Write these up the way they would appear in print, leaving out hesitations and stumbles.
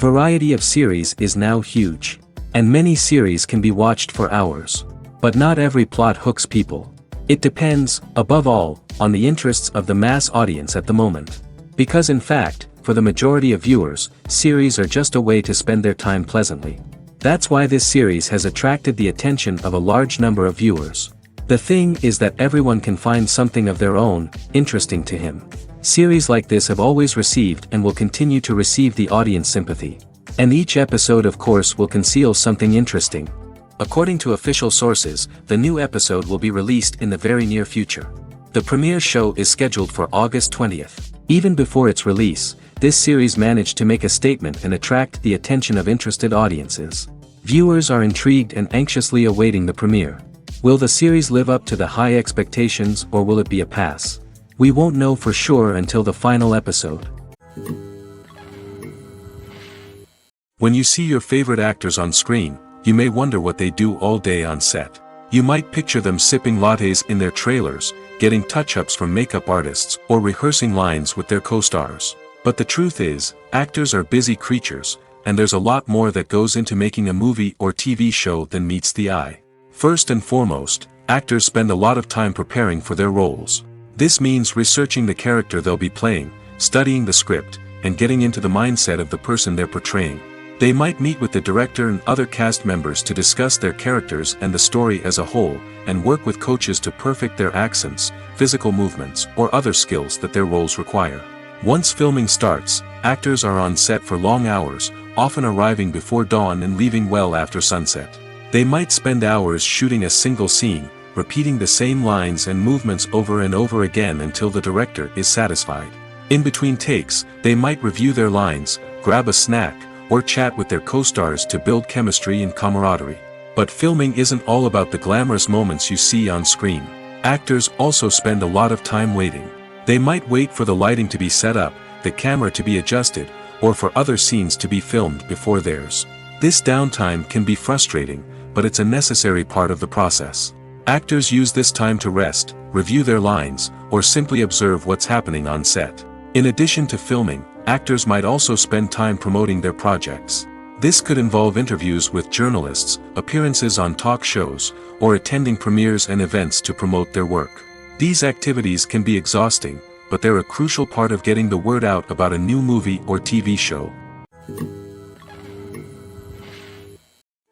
The variety of series is now huge. And many series can be watched for hours. But not every plot hooks people. It depends, above all, on the interests of the mass audience at the moment. Because in fact, for the majority of viewers, series are just a way to spend their time pleasantly. That's why this series has attracted the attention of a large number of viewers. The thing is that everyone can find something of their own, interesting to him. Series like this have always received and will continue to receive the audience sympathy. And each episode of course will conceal something interesting. According to official sources, the new episode will be released in the very near future. The premiere show is scheduled for August 20th. Even before its release, this series managed to make a statement and attract the attention of interested audiences. Viewers are intrigued and anxiously awaiting the premiere. Will the series live up to the high expectations or will it be a pass? We won't know for sure until the final episode. When you see your favorite actors on screen, you may wonder what they do all day on set. You might picture them sipping lattes in their trailers, getting touch-ups from makeup artists, or rehearsing lines with their co-stars. But the truth is, actors are busy creatures, and there's a lot more that goes into making a movie or TV show than meets the eye. First and foremost, actors spend a lot of time preparing for their roles. This means researching the character they'll be playing, studying the script, and getting into the mindset of the person they're portraying. They might meet with the director and other cast members to discuss their characters and the story as a whole, and work with coaches to perfect their accents, physical movements, or other skills that their roles require. Once filming starts, actors are on set for long hours, often arriving before dawn and leaving well after sunset. They might spend hours shooting a single scene, repeating the same lines and movements over and over again until the director is satisfied. In between takes, they might review their lines, grab a snack, or chat with their co-stars to build chemistry and camaraderie. But filming isn't all about the glamorous moments you see on screen. Actors also spend a lot of time waiting. They might wait for the lighting to be set up, the camera to be adjusted, or for other scenes to be filmed before theirs. This downtime can be frustrating, but it's a necessary part of the process. Actors use this time to rest, review their lines, or simply observe what's happening on set. In addition to filming, actors might also spend time promoting their projects. This could involve interviews with journalists, appearances on talk shows, or attending premieres and events to promote their work. These activities can be exhausting, but they're a crucial part of getting the word out about a new movie or TV show.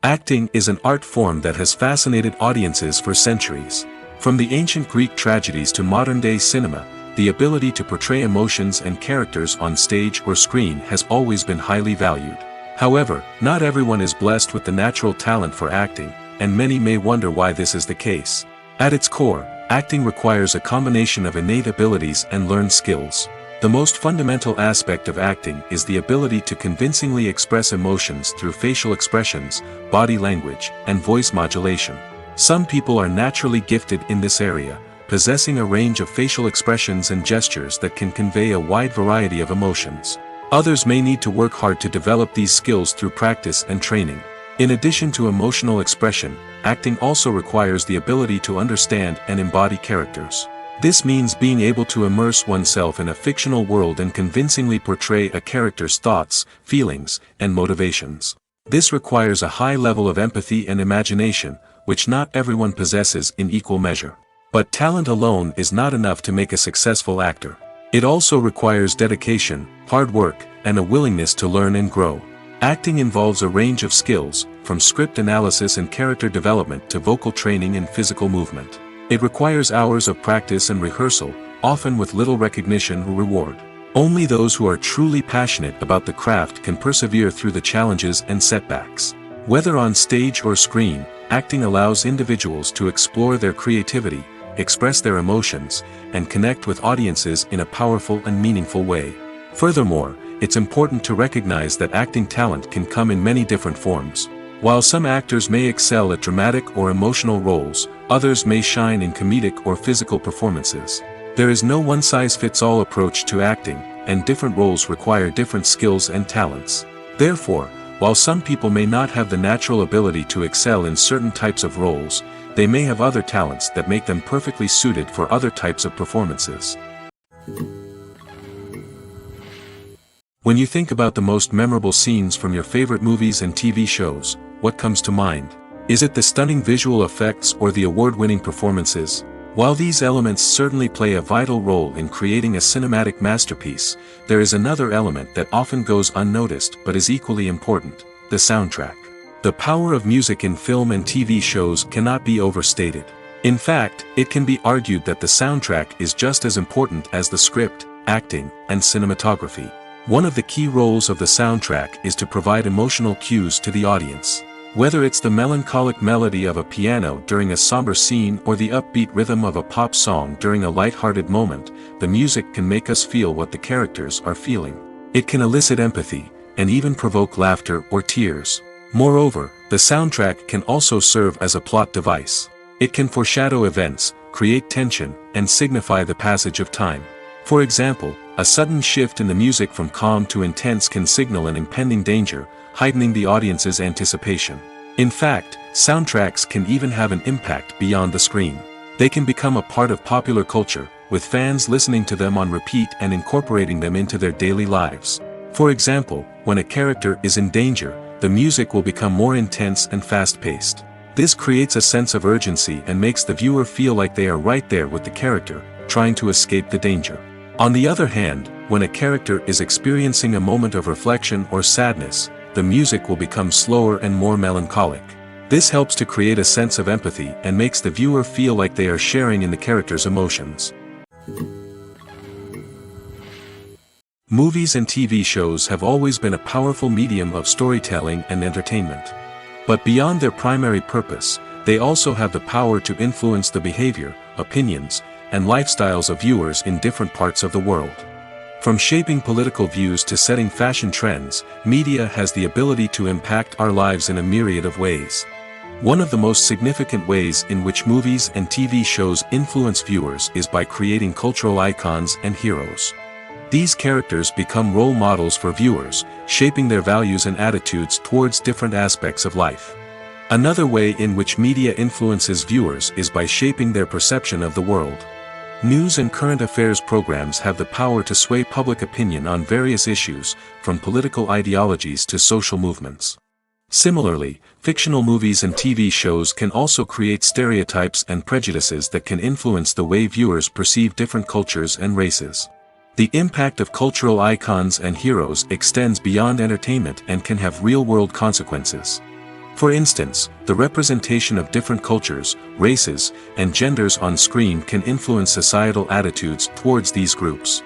Acting is an art form that has fascinated audiences for centuries. From the ancient Greek tragedies to modern-day cinema, the ability to portray emotions and characters on stage or screen has always been highly valued. However, not everyone is blessed with the natural talent for acting, and many may wonder why this is the case. At its core, acting requires a combination of innate abilities and learned skills. The most fundamental aspect of acting is the ability to convincingly express emotions through facial expressions, body language, and voice modulation. Some people are naturally gifted in this area, possessing a range of facial expressions and gestures that can convey a wide variety of emotions. Others may need to work hard to develop these skills through practice and training. In addition to emotional expression, acting also requires the ability to understand and embody characters. This means being able to immerse oneself in a fictional world and convincingly portray a character's thoughts, feelings, and motivations. This requires a high level of empathy and imagination, which not everyone possesses in equal measure. But talent alone is not enough to make a successful actor. It also requires dedication, hard work, and a willingness to learn and grow. Acting involves a range of skills, from script analysis and character development to vocal training and physical movement. It requires hours of practice and rehearsal, often with little recognition or reward. Only those who are truly passionate about the craft can persevere through the challenges and setbacks. Whether on stage or screen, acting allows individuals to explore their creativity, express their emotions, and connect with audiences in a powerful and meaningful way. Furthermore, it's important to recognize that acting talent can come in many different forms. While some actors may excel at dramatic or emotional roles, others may shine in comedic or physical performances. There is no one-size-fits-all approach to acting, and different roles require different skills and talents. Therefore, while some people may not have the natural ability to excel in certain types of roles, they may have other talents that make them perfectly suited for other types of performances. When you think about the most memorable scenes from your favorite movies and TV shows, what comes to mind? Is it the stunning visual effects or the award-winning performances? While these elements certainly play a vital role in creating a cinematic masterpiece, there is another element that often goes unnoticed but is equally important: the soundtrack. The power of music in film and TV shows cannot be overstated. In fact, it can be argued that the soundtrack is just as important as the script, acting, and cinematography. One of the key roles of the soundtrack is to provide emotional cues to the audience. Whether it's the melancholic melody of a piano during a somber scene or the upbeat rhythm of a pop song during a light-hearted moment, the music can make us feel what the characters are feeling. It can elicit empathy, and even provoke laughter or tears. Moreover, the soundtrack can also serve as a plot device. It can foreshadow events, create tension, and signify the passage of time. For example, a sudden shift in the music from calm to intense can signal an impending danger, heightening the audience's anticipation. In fact, soundtracks can even have an impact beyond the screen. They can become a part of popular culture, with fans listening to them on repeat and incorporating them into their daily lives. For example, when a character is in danger, the music will become more intense and fast-paced. This creates a sense of urgency and makes the viewer feel like they are right there with the character, trying to escape the danger. On the other hand, when a character is experiencing a moment of reflection or sadness, the music will become slower and more melancholic. This helps to create a sense of empathy and makes the viewer feel like they are sharing in the character's emotions. Movies and TV shows have always been a powerful medium of storytelling and entertainment. But beyond their primary purpose, they also have the power to influence the behavior, opinions, and lifestyles of viewers in different parts of the world. From shaping political views to setting fashion trends, media has the ability to impact our lives in a myriad of ways. One of the most significant ways in which movies and TV shows influence viewers is by creating cultural icons and heroes. These characters become role models for viewers, shaping their values and attitudes towards different aspects of life. Another way in which media influences viewers is by shaping their perception of the world. News and current affairs programs have the power to sway public opinion on various issues, from political ideologies to social movements. Similarly, fictional movies and TV shows can also create stereotypes and prejudices that can influence the way viewers perceive different cultures and races. The impact of cultural icons and heroes extends beyond entertainment and can have real-world consequences. For instance, the representation of different cultures, races, and genders on screen can influence societal attitudes towards these groups.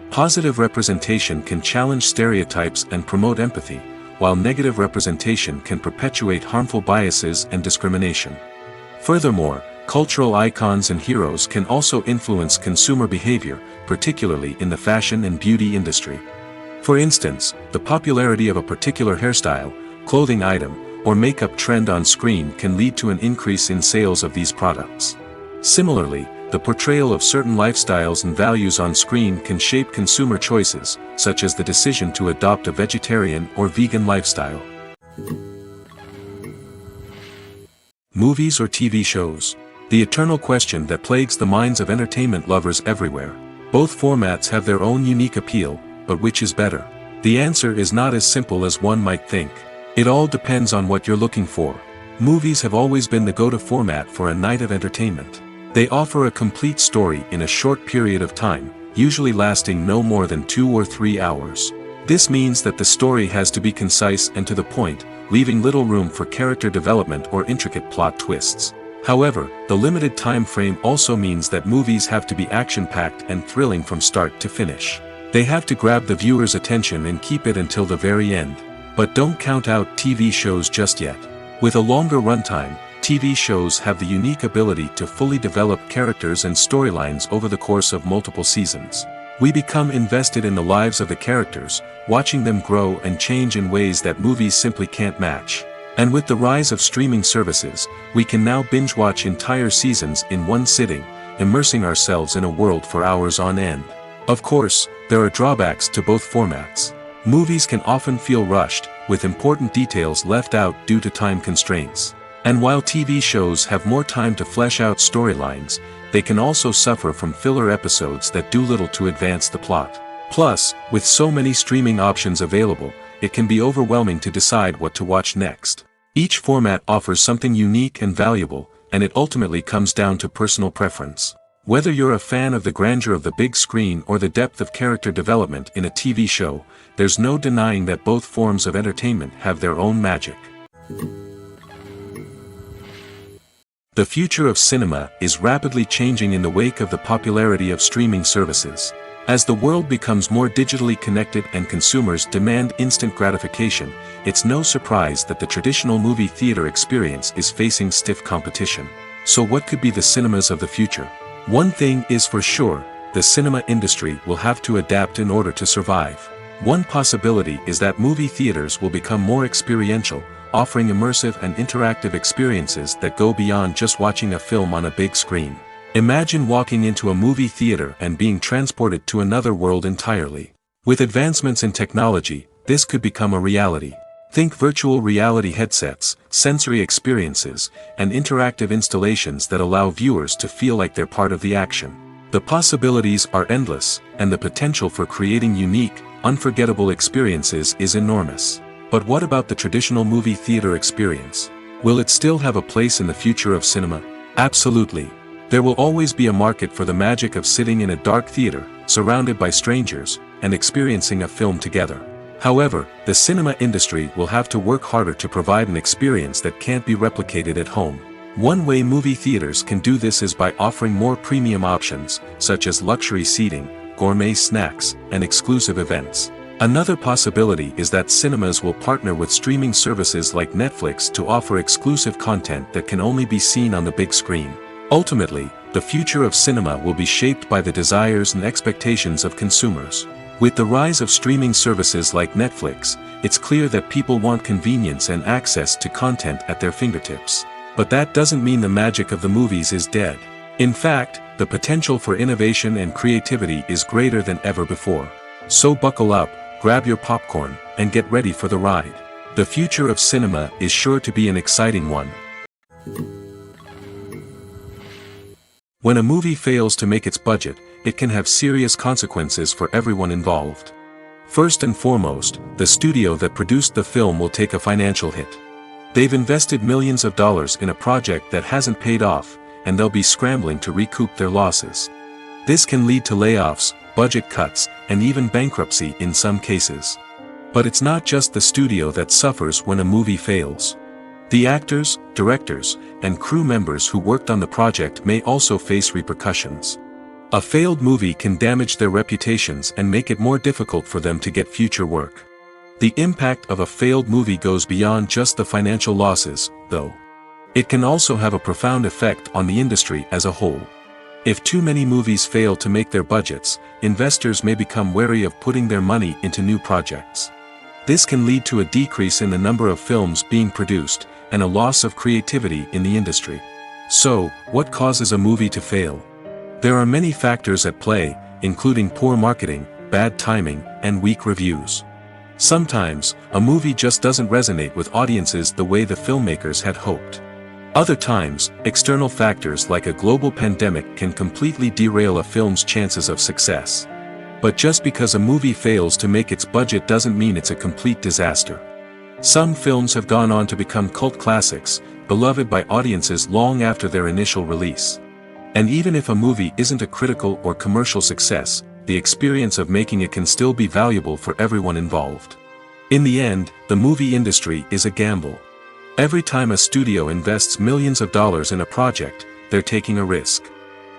Positive representation can challenge stereotypes and promote empathy, while negative representation can perpetuate harmful biases and discrimination. Furthermore, cultural icons and heroes can also influence consumer behavior, particularly in the fashion and beauty industry. For instance, the popularity of a particular hairstyle, clothing item, or makeup trend on screen can lead to an increase in sales of these products. Similarly, the portrayal of certain lifestyles and values on screen can shape consumer choices, such as the decision to adopt a vegetarian or vegan lifestyle. Movies or TV shows? The eternal question that plagues the minds of entertainment lovers everywhere. Both formats have their own unique appeal, but which is better? The answer is not as simple as one might think. It all depends on what you're looking for. Movies have always been the go-to format for a night of entertainment. They offer a complete story in a short period of time, usually lasting no more than 2 or 3 hours. This means that the story has to be concise and to the point, leaving little room for character development or intricate plot twists. However, the limited time frame also means that movies have to be action-packed and thrilling from start to finish. They have to grab the viewer's attention and keep it until the very end. But don't count out TV shows just yet. With a longer runtime, TV shows have the unique ability to fully develop characters and storylines over the course of multiple seasons. We become invested in the lives of the characters, watching them grow and change in ways that movies simply can't match. And with the rise of streaming services, we can now binge-watch entire seasons in one sitting, immersing ourselves in a world for hours on end. Of course, there are drawbacks to both formats. Movies can often feel rushed, with important details left out due to time constraints. And while TV shows have more time to flesh out storylines, they can also suffer from filler episodes that do little to advance the plot. Plus, with so many streaming options available, it can be overwhelming to decide what to watch next. Each format offers something unique and valuable, and it ultimately comes down to personal preference. Whether you're a fan of the grandeur of the big screen or the depth of character development in a TV show, there's no denying that both forms of entertainment have their own magic. The future of cinema is rapidly changing in the wake of the popularity of streaming services. As the world becomes more digitally connected and consumers demand instant gratification, it's no surprise that the traditional movie theater experience is facing stiff competition. So what could be the cinemas of the future? One thing is for sure, the cinema industry will have to adapt in order to survive. One possibility is that movie theaters will become more experiential, offering immersive and interactive experiences that go beyond just watching a film on a big screen. Imagine walking into a movie theater and being transported to another world entirely. With advancements in technology, this could become a reality. Think virtual reality headsets, sensory experiences, and interactive installations that allow viewers to feel like they're part of the action. The possibilities are endless, and the potential for creating unique, unforgettable experiences is enormous. But what about the traditional movie theater experience? Will it still have a place in the future of cinema? Absolutely. There will always be a market for the magic of sitting in a dark theater, surrounded by strangers, and experiencing a film together. However, the cinema industry will have to work harder to provide an experience that can't be replicated at home. One way movie theaters can do this is by offering more premium options, such as luxury seating, gourmet snacks, and exclusive events. Another possibility is that cinemas will partner with streaming services like Netflix to offer exclusive content that can only be seen on the big screen. Ultimately, the future of cinema will be shaped by the desires and expectations of consumers. With the rise of streaming services like Netflix, it's clear that people want convenience and access to content at their fingertips. But that doesn't mean the magic of the movies is dead. In fact, the potential for innovation and creativity is greater than ever before. So buckle up, grab your popcorn, and get ready for the ride. The future of cinema is sure to be an exciting one. When a movie fails to make its budget, it can have serious consequences for everyone involved. First and foremost, the studio that produced the film will take a financial hit. They've invested millions of dollars in a project that hasn't paid off, and they'll be scrambling to recoup their losses. This can lead to layoffs, budget cuts, and even bankruptcy in some cases. But it's not just the studio that suffers when a movie fails. The actors, directors, and crew members who worked on the project may also face repercussions. A failed movie can damage their reputations and make it more difficult for them to get future work. The impact of a failed movie goes beyond just the financial losses, though. It can also have a profound effect on the industry as a whole. If too many movies fail to make their budgets, investors may become wary of putting their money into new projects. This can lead to a decrease in the number of films being produced, and a loss of creativity in the industry. So, what causes a movie to fail? There are many factors at play, including poor marketing, bad timing, and weak reviews. Sometimes, a movie just doesn't resonate with audiences the way the filmmakers had hoped. Other times, external factors like a global pandemic can completely derail a film's chances of success. But just because a movie fails to make its budget doesn't mean it's a complete disaster. Some films have gone on to become cult classics, beloved by audiences long after their initial release. And even if a movie isn't a critical or commercial success, the experience of making it can still be valuable for everyone involved. In the end, the movie industry is a gamble. Every time a studio invests millions of dollars in a project, they're taking a risk.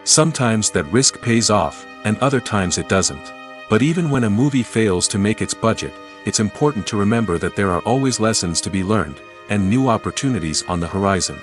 Sometimes that risk pays off, and other times it doesn't. But even when a movie fails to make its budget, it's important to remember that there are always lessons to be learned, and new opportunities on the horizon.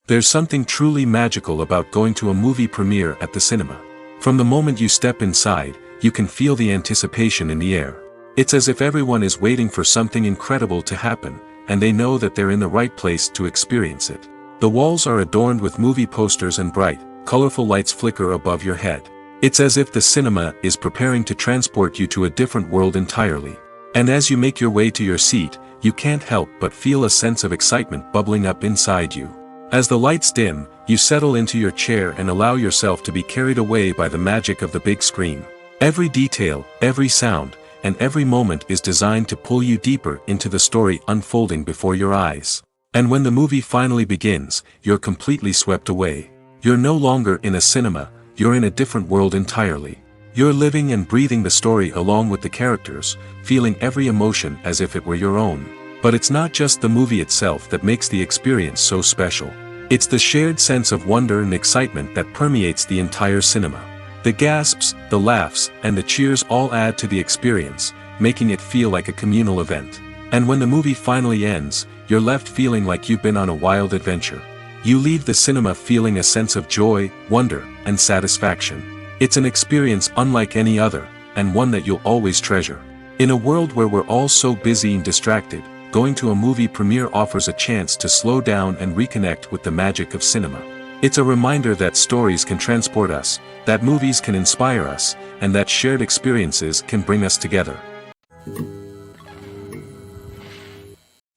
There's something truly magical about going to a movie premiere at the cinema. From the moment you step inside, you can feel the anticipation in the air. It's as if everyone is waiting for something incredible to happen, and they know that they're in the right place to experience it. The walls are adorned with movie posters and bright, colorful lights flicker above your head. It's as if the cinema is preparing to transport you to a different world entirely. And as you make your way to your seat, you can't help but feel a sense of excitement bubbling up inside you. As the lights dim, you settle into your chair and allow yourself to be carried away by the magic of the big screen. Every detail, every sound, and every moment is designed to pull you deeper into the story unfolding before your eyes. And when the movie finally begins, you're completely swept away. You're no longer in a cinema, you're in a different world entirely. You're living and breathing the story along with the characters, feeling every emotion as if it were your own. But it's not just the movie itself that makes the experience so special. It's the shared sense of wonder and excitement that permeates the entire cinema. The gasps, the laughs, and the cheers all add to the experience, making it feel like a communal event. And when the movie finally ends, you're left feeling like you've been on a wild adventure. You leave the cinema feeling a sense of joy, wonder, and satisfaction. It's an experience unlike any other, and one that you'll always treasure. In a world where we're all so busy and distracted, going to a movie premiere offers a chance to slow down and reconnect with the magic of cinema. It's a reminder that stories can transport us, that movies can inspire us, and that shared experiences can bring us together.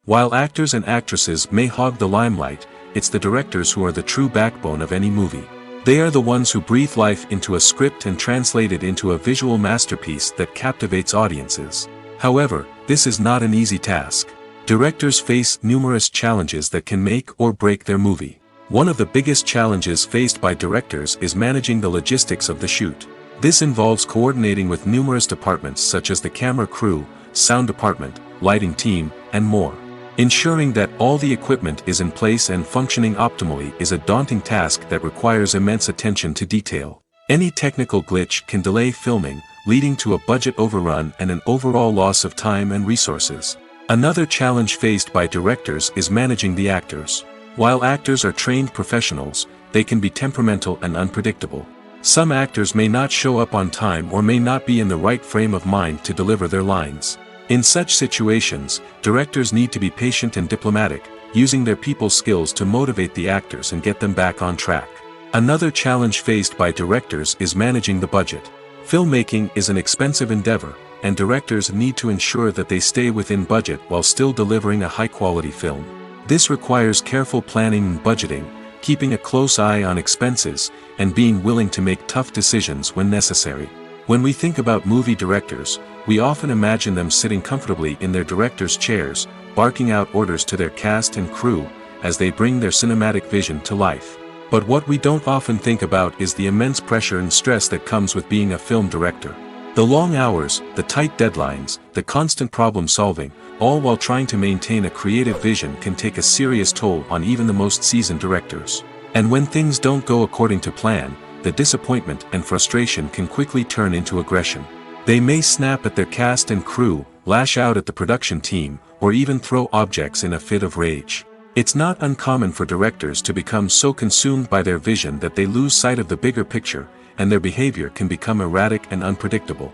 While actors and actresses may hog the limelight, it's the directors who are the true backbone of any movie. They are the ones who breathe life into a script and translate it into a visual masterpiece that captivates audiences. However, this is not an easy task. Directors face numerous challenges that can make or break their movie. One of the biggest challenges faced by directors is managing the logistics of the shoot. This involves coordinating with numerous departments such as the camera crew, sound department, lighting team, and more. Ensuring that all the equipment is in place and functioning optimally is a daunting task that requires immense attention to detail. Any technical glitch can delay filming, leading to a budget overrun and an overall loss of time and resources. Another challenge faced by directors is managing the actors. While actors are trained professionals, they can be temperamental and unpredictable. Some actors may not show up on time or may not be in the right frame of mind to deliver their lines. In such situations, directors need to be patient and diplomatic, using their people skills to motivate the actors and get them back on track. Another challenge faced by directors is managing the budget. Filmmaking is an expensive endeavor, and directors need to ensure that they stay within budget while still delivering a high-quality film. This requires careful planning and budgeting, keeping a close eye on expenses, and being willing to make tough decisions when necessary. When we think about movie directors, we often imagine them sitting comfortably in their director's chairs, barking out orders to their cast and crew, as they bring their cinematic vision to life. But what we don't often think about is the immense pressure and stress that comes with being a film director. The long hours, the tight deadlines, the constant problem solving, all while trying to maintain a creative vision can take a serious toll on even the most seasoned directors. And when things don't go according to plan, the disappointment and frustration can quickly turn into aggression. They may snap at their cast and crew, lash out at the production team, or even throw objects in a fit of rage. It's not uncommon for directors to become so consumed by their vision that they lose sight of the bigger picture, and their behavior can become erratic and unpredictable.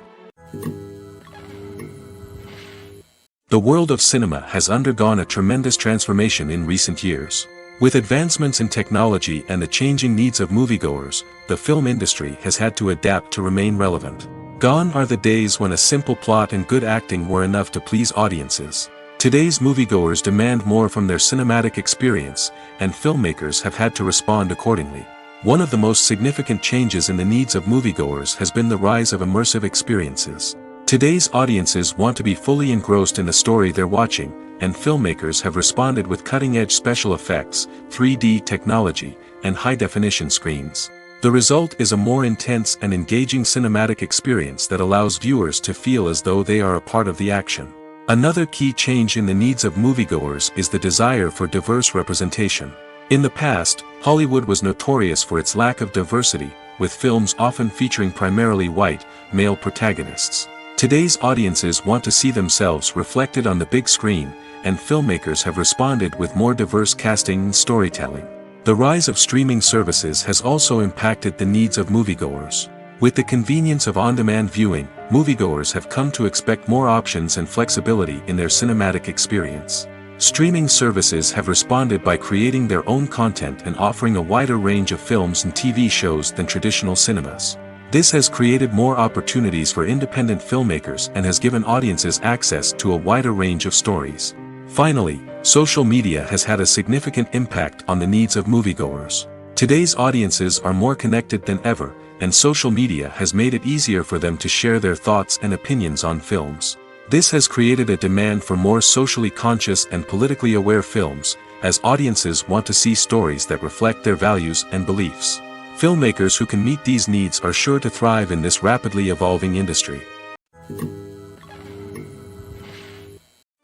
The world of cinema has undergone a tremendous transformation in recent years. With advancements in technology and the changing needs of moviegoers, the film industry has had to adapt to remain relevant. Gone are the days when a simple plot and good acting were enough to please audiences. Today's moviegoers demand more from their cinematic experience, and filmmakers have had to respond accordingly. One of the most significant changes in the needs of moviegoers has been the rise of immersive experiences. Today's audiences want to be fully engrossed in the story they're watching, and filmmakers have responded with cutting-edge special effects, 3D technology, and high-definition screens. The result is a more intense and engaging cinematic experience that allows viewers to feel as though they are a part of the action. Another key change in the needs of moviegoers is the desire for diverse representation. In the past, Hollywood was notorious for its lack of diversity, with films often featuring primarily white, male protagonists. Today's audiences want to see themselves reflected on the big screen, and filmmakers have responded with more diverse casting and storytelling. The rise of streaming services has also impacted the needs of moviegoers. With the convenience of on-demand viewing, moviegoers have come to expect more options and flexibility in their cinematic experience. Streaming services have responded by creating their own content and offering a wider range of films and TV shows than traditional cinemas. This has created more opportunities for independent filmmakers and has given audiences access to a wider range of stories. Finally, social media has had a significant impact on the needs of moviegoers. Today's audiences are more connected than ever, and social media has made it easier for them to share their thoughts and opinions on films. This has created a demand for more socially conscious and politically aware films, as audiences want to see stories that reflect their values and beliefs. Filmmakers who can meet these needs are sure to thrive in this rapidly evolving industry.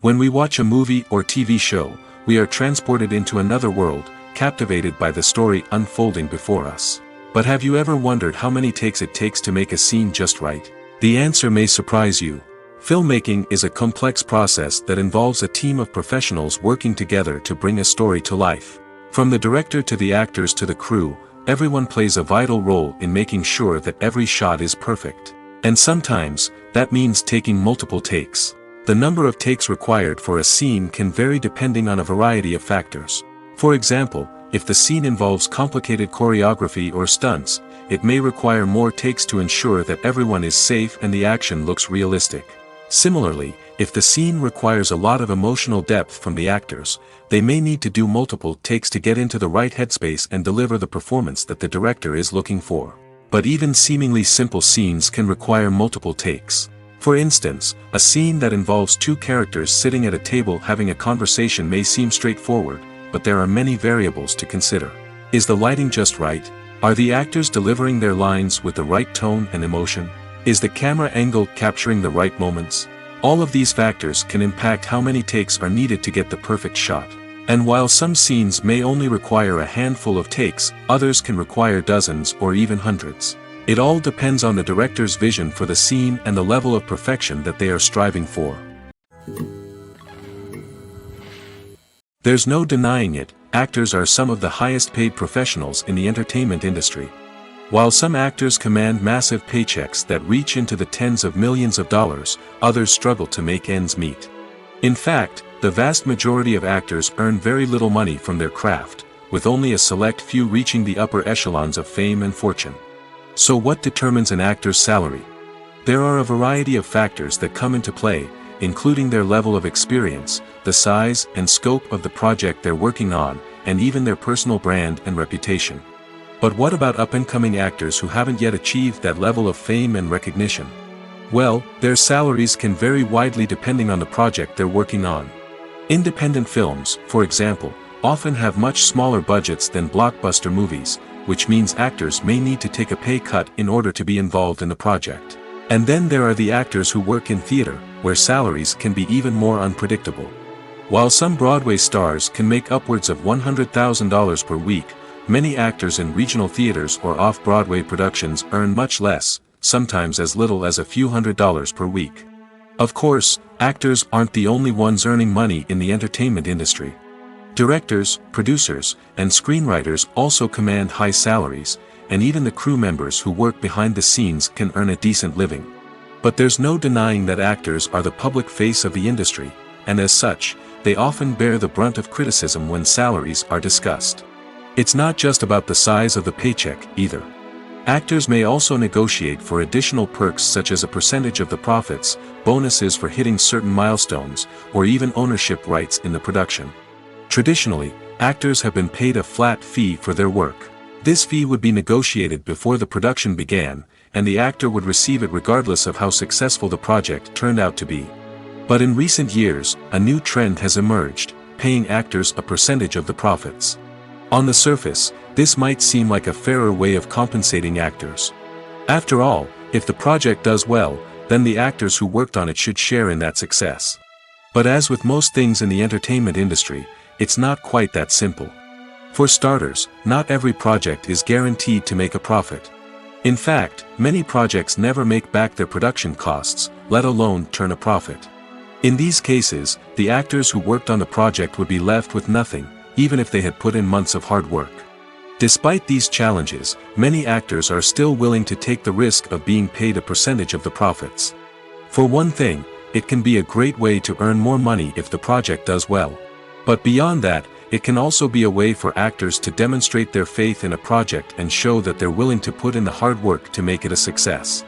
When we watch a movie or TV show, we are transported into another world, captivated by the story unfolding before us. But have you ever wondered how many takes it takes to make a scene just right? The answer may surprise you. Filmmaking is a complex process that involves a team of professionals working together to bring a story to life. From the director to the actors to the crew, everyone plays a vital role in making sure that every shot is perfect. And sometimes, that means taking multiple takes. The number of takes required for a scene can vary depending on a variety of factors. For example, if the scene involves complicated choreography or stunts, it may require more takes to ensure that everyone is safe and the action looks realistic. Similarly, if the scene requires a lot of emotional depth from the actors, they may need to do multiple takes to get into the right headspace and deliver the performance that the director is looking for. But even seemingly simple scenes can require multiple takes. For instance, a scene that involves two characters sitting at a table having a conversation may seem straightforward, but there are many variables to consider. Is the lighting just right? Are the actors delivering their lines with the right tone and emotion? Is the camera angle capturing the right moments? All of these factors can impact how many takes are needed to get the perfect shot. And while some scenes may only require a handful of takes, others can require dozens or even hundreds. It all depends on the director's vision for the scene and the level of perfection that they are striving for. There's no denying it, actors are some of the highest paid professionals in the entertainment industry. While some actors command massive paychecks that reach into the tens of millions of dollars, others struggle to make ends meet. In fact, the vast majority of actors earn very little money from their craft, with only a select few reaching the upper echelons of fame and fortune. So what determines an actor's salary? There are a variety of factors that come into play, including their level of experience, the size and scope of the project they're working on, and even their personal brand and reputation. But what about up-and-coming actors who haven't yet achieved that level of fame and recognition? Well, their salaries can vary widely depending on the project they're working on. Independent films, for example, often have much smaller budgets than blockbuster movies, which means actors may need to take a pay cut in order to be involved in the project. And then there are the actors who work in theater, where salaries can be even more unpredictable. While some Broadway stars can make upwards of $100,000 per week, many actors in regional theaters or off-Broadway productions earn much less, sometimes as little as a few $100s per week. Of course, actors aren't the only ones earning money in the entertainment industry. Directors, producers, and screenwriters also command high salaries, and even the crew members who work behind the scenes can earn a decent living. But there's no denying that actors are the public face of the industry, and as such, they often bear the brunt of criticism when salaries are discussed. It's not just about the size of the paycheck, either. Actors may also negotiate for additional perks such as a percentage of the profits, bonuses for hitting certain milestones, or even ownership rights in the production. Traditionally, actors have been paid a flat fee for their work. This fee would be negotiated before the production began, and the actor would receive it regardless of how successful the project turned out to be. But in recent years, a new trend has emerged, paying actors a percentage of the profits. On the surface, This might seem like a fairer way of compensating actors. After all, if the project does well, then the actors who worked on it should share in that success. But as with most things in the entertainment industry, it's not quite that simple. For starters, not every project is guaranteed to make a profit. In fact, many projects never make back their production costs, let alone turn a profit. In these cases, the actors who worked on the project would be left with nothing, even if they had put in months of hard work. Despite these challenges, many actors are still willing to take the risk of being paid a percentage of the profits. For one thing, it can be a great way to earn more money if the project does well. But beyond that, it can also be a way for actors to demonstrate their faith in a project and show that they're willing to put in the hard work to make it a success.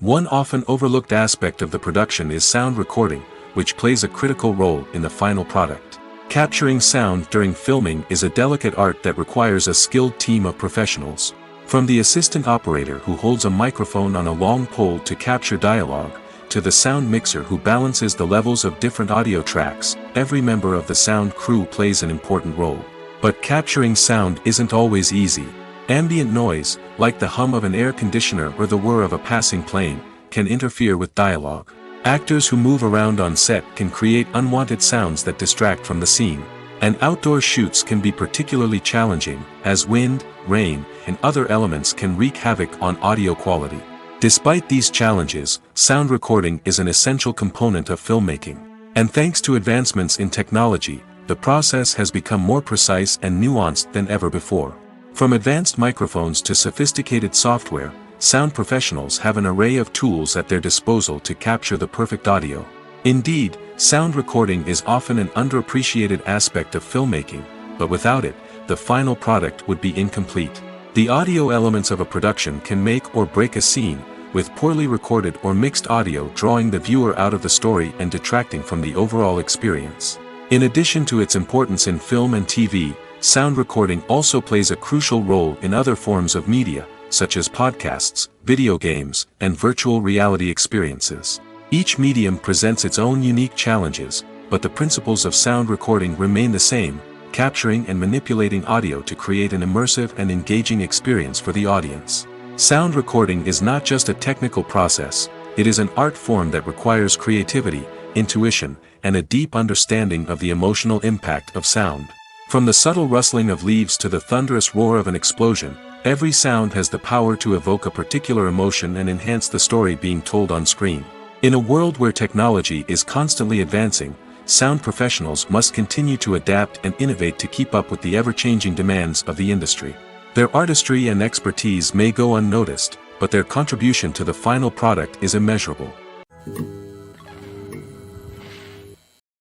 One often overlooked aspect of the production is sound recording, which plays a critical role in the final product. Capturing sound during filming is a delicate art that requires a skilled team of professionals. From the assistant operator who holds a microphone on a long pole to capture dialogue, to the sound mixer who balances the levels of different audio tracks, every member of the sound crew plays an important role. But capturing sound isn't always easy. Ambient noise, like the hum of an air conditioner or the whir of a passing plane, can interfere with dialogue. Actors who move around on set can create unwanted sounds that distract from the scene. And outdoor shoots can be particularly challenging, as wind, rain, and other elements can wreak havoc on audio quality. Despite these challenges, sound recording is an essential component of filmmaking. And thanks to advancements in technology, the process has become more precise and nuanced than ever before. From advanced microphones to sophisticated software, sound professionals have an array of tools at their disposal to capture the perfect audio. Indeed, sound recording is often an underappreciated aspect of filmmaking, but without it, the final product would be incomplete. The audio elements of a production can make or break a scene, with poorly recorded or mixed audio drawing the viewer out of the story and detracting from the overall experience. In addition to its importance in film and TV, sound recording also plays a crucial role in other forms of media, such as podcasts, video games, and virtual reality experiences. Each medium presents its own unique challenges, but the principles of sound recording remain the same, capturing and manipulating audio to create an immersive and engaging experience for the audience. Sound recording is not just a technical process, it is an art form that requires creativity, intuition, and a deep understanding of the emotional impact of sound. From the subtle rustling of leaves to the thunderous roar of an explosion, every sound has the power to evoke a particular emotion and enhance the story being told on screen. In a world where technology is constantly advancing, sound professionals must continue to adapt and innovate to keep up with the ever-changing demands of the industry. Their artistry and expertise may go unnoticed, but their contribution to the final product is immeasurable.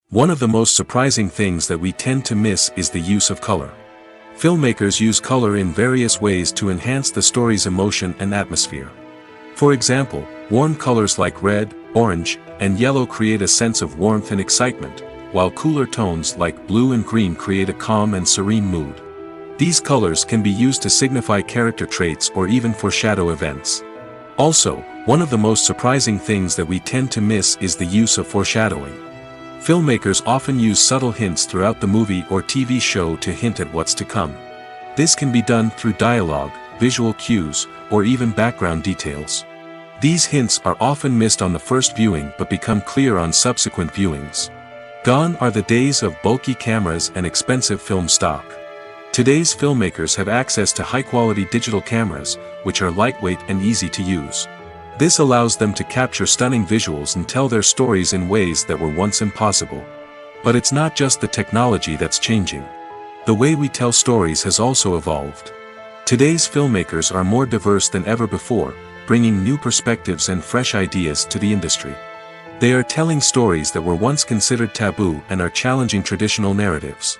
One of the most surprising things that we tend to miss is the use of color. Filmmakers use color in various ways to enhance the story's emotion and atmosphere. For example, warm colors like red, orange, and yellow create a sense of warmth and excitement, while cooler tones like blue and green create a calm and serene mood. These colors can be used to signify character traits or even foreshadow events. Also, one of the most surprising things that we tend to miss is the use of foreshadowing. Filmmakers often use subtle hints throughout the movie or TV show to hint at what's to come. This can be done through dialogue, visual cues, or even background details. These hints are often missed on the first viewing but become clear on subsequent viewings. Gone are the days of bulky cameras and expensive film stock. Today's filmmakers have access to high-quality digital cameras, which are lightweight and easy to use. This allows them to capture stunning visuals and tell their stories in ways that were once impossible. But it's not just the technology that's changing. The way we tell stories has also evolved. Today's filmmakers are more diverse than ever before, bringing new perspectives and fresh ideas to the industry. They are telling stories that were once considered taboo and are challenging traditional narratives.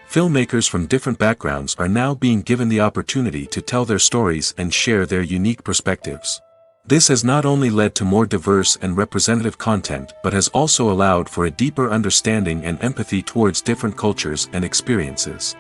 Filmmakers from different backgrounds are now being given the opportunity to tell their stories and share their unique perspectives. This has not only led to more diverse and representative content but has also allowed for a deeper understanding and empathy towards different cultures and experiences.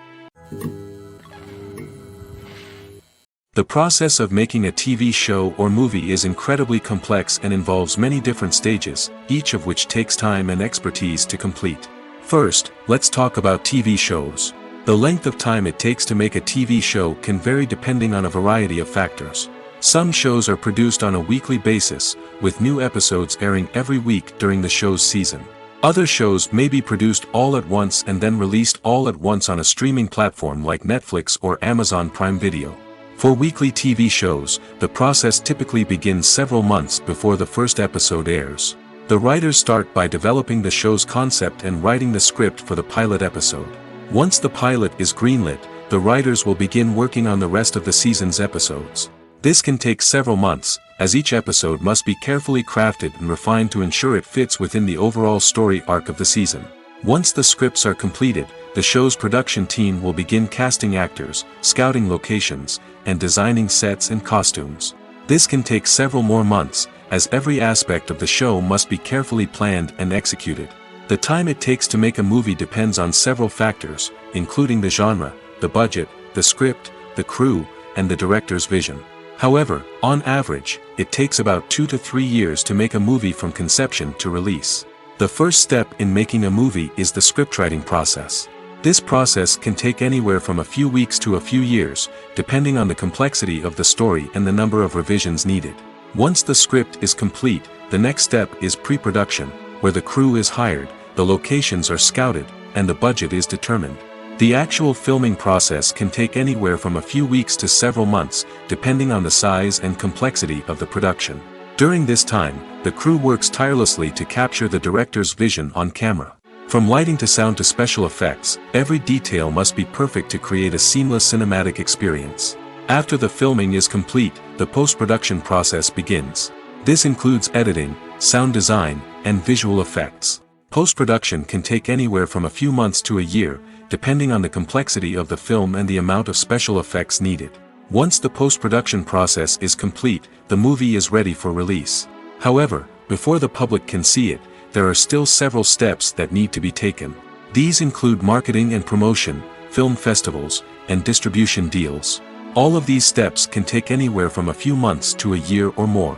The process of making a TV show or movie is incredibly complex and involves many different stages, each of which takes time and expertise to complete. First, let's talk about TV shows. The length of time it takes to make a TV show can vary depending on a variety of factors. Some shows are produced on a weekly basis, with new episodes airing every week during the show's season. Other shows may be produced all at once and then released all at once on a streaming platform like Netflix or Amazon Prime Video. For weekly TV shows, the process typically begins several months before the first episode airs. The writers start by developing the show's concept and writing the script for the pilot episode. Once the pilot is greenlit, the writers will begin working on the rest of the season's episodes. This can take several months, as each episode must be carefully crafted and refined to ensure it fits within the overall story arc of the season. Once the scripts are completed, the show's production team will begin casting actors, scouting locations, and designing sets and costumes. This can take several more months, as every aspect of the show must be carefully planned and executed. The time it takes to make a movie depends on several factors, including the genre, the budget, the script, the crew, and the director's vision. However, on average, it takes about 2 to 3 years to make a movie from conception to release. The first step in making a movie is the scriptwriting process. This process can take anywhere from a few weeks to a few years, depending on the complexity of the story and the number of revisions needed. Once the script is complete, the next step is pre-production, where the crew is hired, the locations are scouted, and the budget is determined. The actual filming process can take anywhere from a few weeks to several months, depending on the size and complexity of the production. During this time, the crew works tirelessly to capture the director's vision on camera. From lighting to sound to special effects, every detail must be perfect to create a seamless cinematic experience. After the filming is complete, the post-production process begins. This includes editing, sound design, and visual effects. Post-production can take anywhere from a few months to a year, depending on the complexity of the film and the amount of special effects needed. Once the post-production process is complete, the movie is ready for release. However, before the public can see it, there are still several steps that need to be taken. These include marketing and promotion, film festivals, and distribution deals. All of these steps can take anywhere from a few months to a year or more.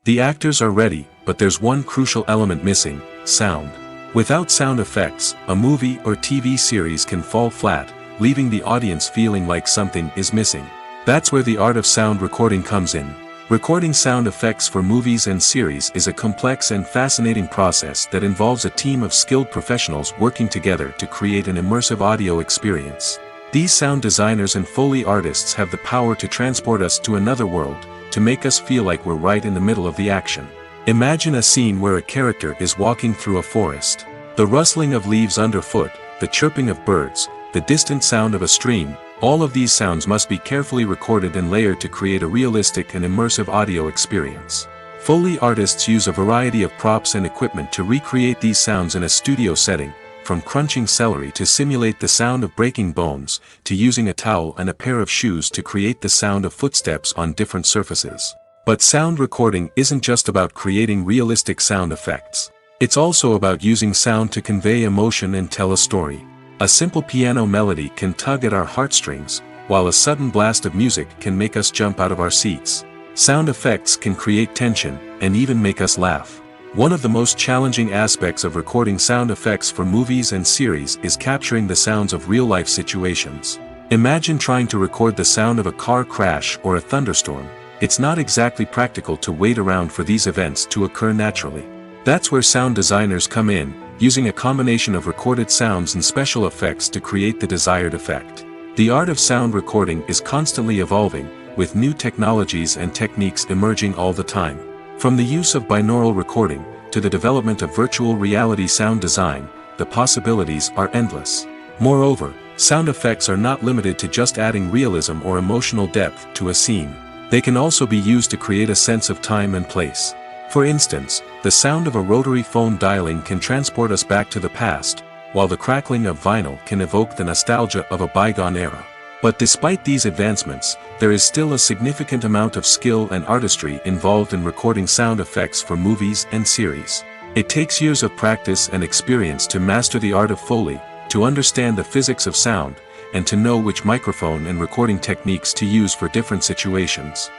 The actors are ready, but there's one crucial element missing: sound. Without sound effects, a movie or TV series can fall flat, leaving the audience feeling like something is missing. That's where the art of sound recording comes in. Recording sound effects for movies and series is a complex and fascinating process that involves a team of skilled professionals working together to create an immersive audio experience. These sound designers and Foley artists have the power to transport us to another world, to make us feel like we're right in the middle of the action. Imagine a scene where a character is walking through a forest. The rustling of leaves underfoot, the chirping of birds, the distant sound of a stream, all of these sounds must be carefully recorded and layered to create a realistic and immersive audio experience. Foley artists use a variety of props and equipment to recreate these sounds in a studio setting, from crunching celery to simulate the sound of breaking bones, to using a towel and a pair of shoes to create the sound of footsteps on different surfaces. But sound recording isn't just about creating realistic sound effects. It's also about using sound to convey emotion and tell a story. A simple piano melody can tug at our heartstrings, while a sudden blast of music can make us jump out of our seats. Sound effects can create tension, and even make us laugh. One of the most challenging aspects of recording sound effects for movies and series is capturing the sounds of real-life situations. Imagine trying to record the sound of a car crash or a thunderstorm. It's not exactly practical to wait around for these events to occur naturally. That's where sound designers come in, using a combination of recorded sounds and special effects to create the desired effect. The art of sound recording is constantly evolving, with new technologies and techniques emerging all the time. From the use of binaural recording, to the development of virtual reality sound design, the possibilities are endless. Moreover, sound effects are not limited to just adding realism or emotional depth to a scene. They can also be used to create a sense of time and place. For instance, the sound of a rotary phone dialing can transport us back to the past, while the crackling of vinyl can evoke the nostalgia of a bygone era. But despite these advancements, there is still a significant amount of skill and artistry involved in recording sound effects for movies and series. It takes years of practice and experience to master the art of Foley, to understand the physics of sound, and to know which microphone and recording techniques to use for different situations.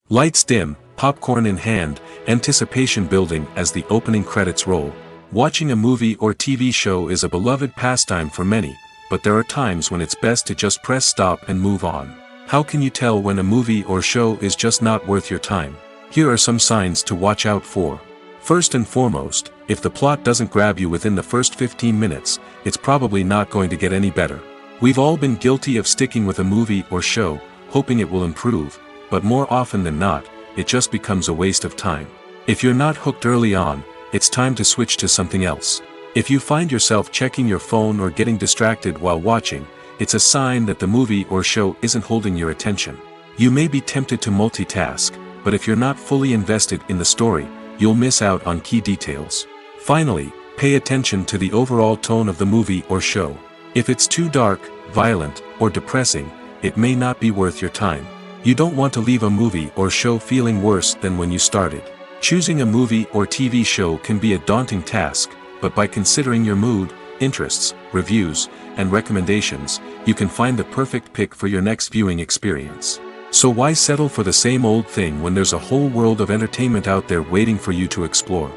Lights dim, popcorn in hand, anticipation building as the opening credits roll. Watching a movie or TV show is a beloved pastime for many, but there are times when it's best to just press stop and move on. How can you tell when a movie or show is just not worth your time? Here are some signs to watch out for. First and foremost, if the plot doesn't grab you within the first 15 minutes, it's probably not going to get any better. We've all been guilty of sticking with a movie or show, hoping it will improve, but more often than not, it just becomes a waste of time. If you're not hooked early on, it's time to switch to something else. If you find yourself checking your phone or getting distracted while watching, it's a sign that the movie or show isn't holding your attention. You may be tempted to multitask, but if you're not fully invested in the story, you'll miss out on key details. Finally, pay attention to the overall tone of the movie or show. If it's too dark, violent, or depressing, it may not be worth your time. You don't want to leave a movie or show feeling worse than when you started. Choosing a movie or TV show can be a daunting task, but by considering your mood, interests, reviews, and recommendations, you can find the perfect pick for your next viewing experience. So why settle for the same old thing when there's a whole world of entertainment out there waiting for you to explore?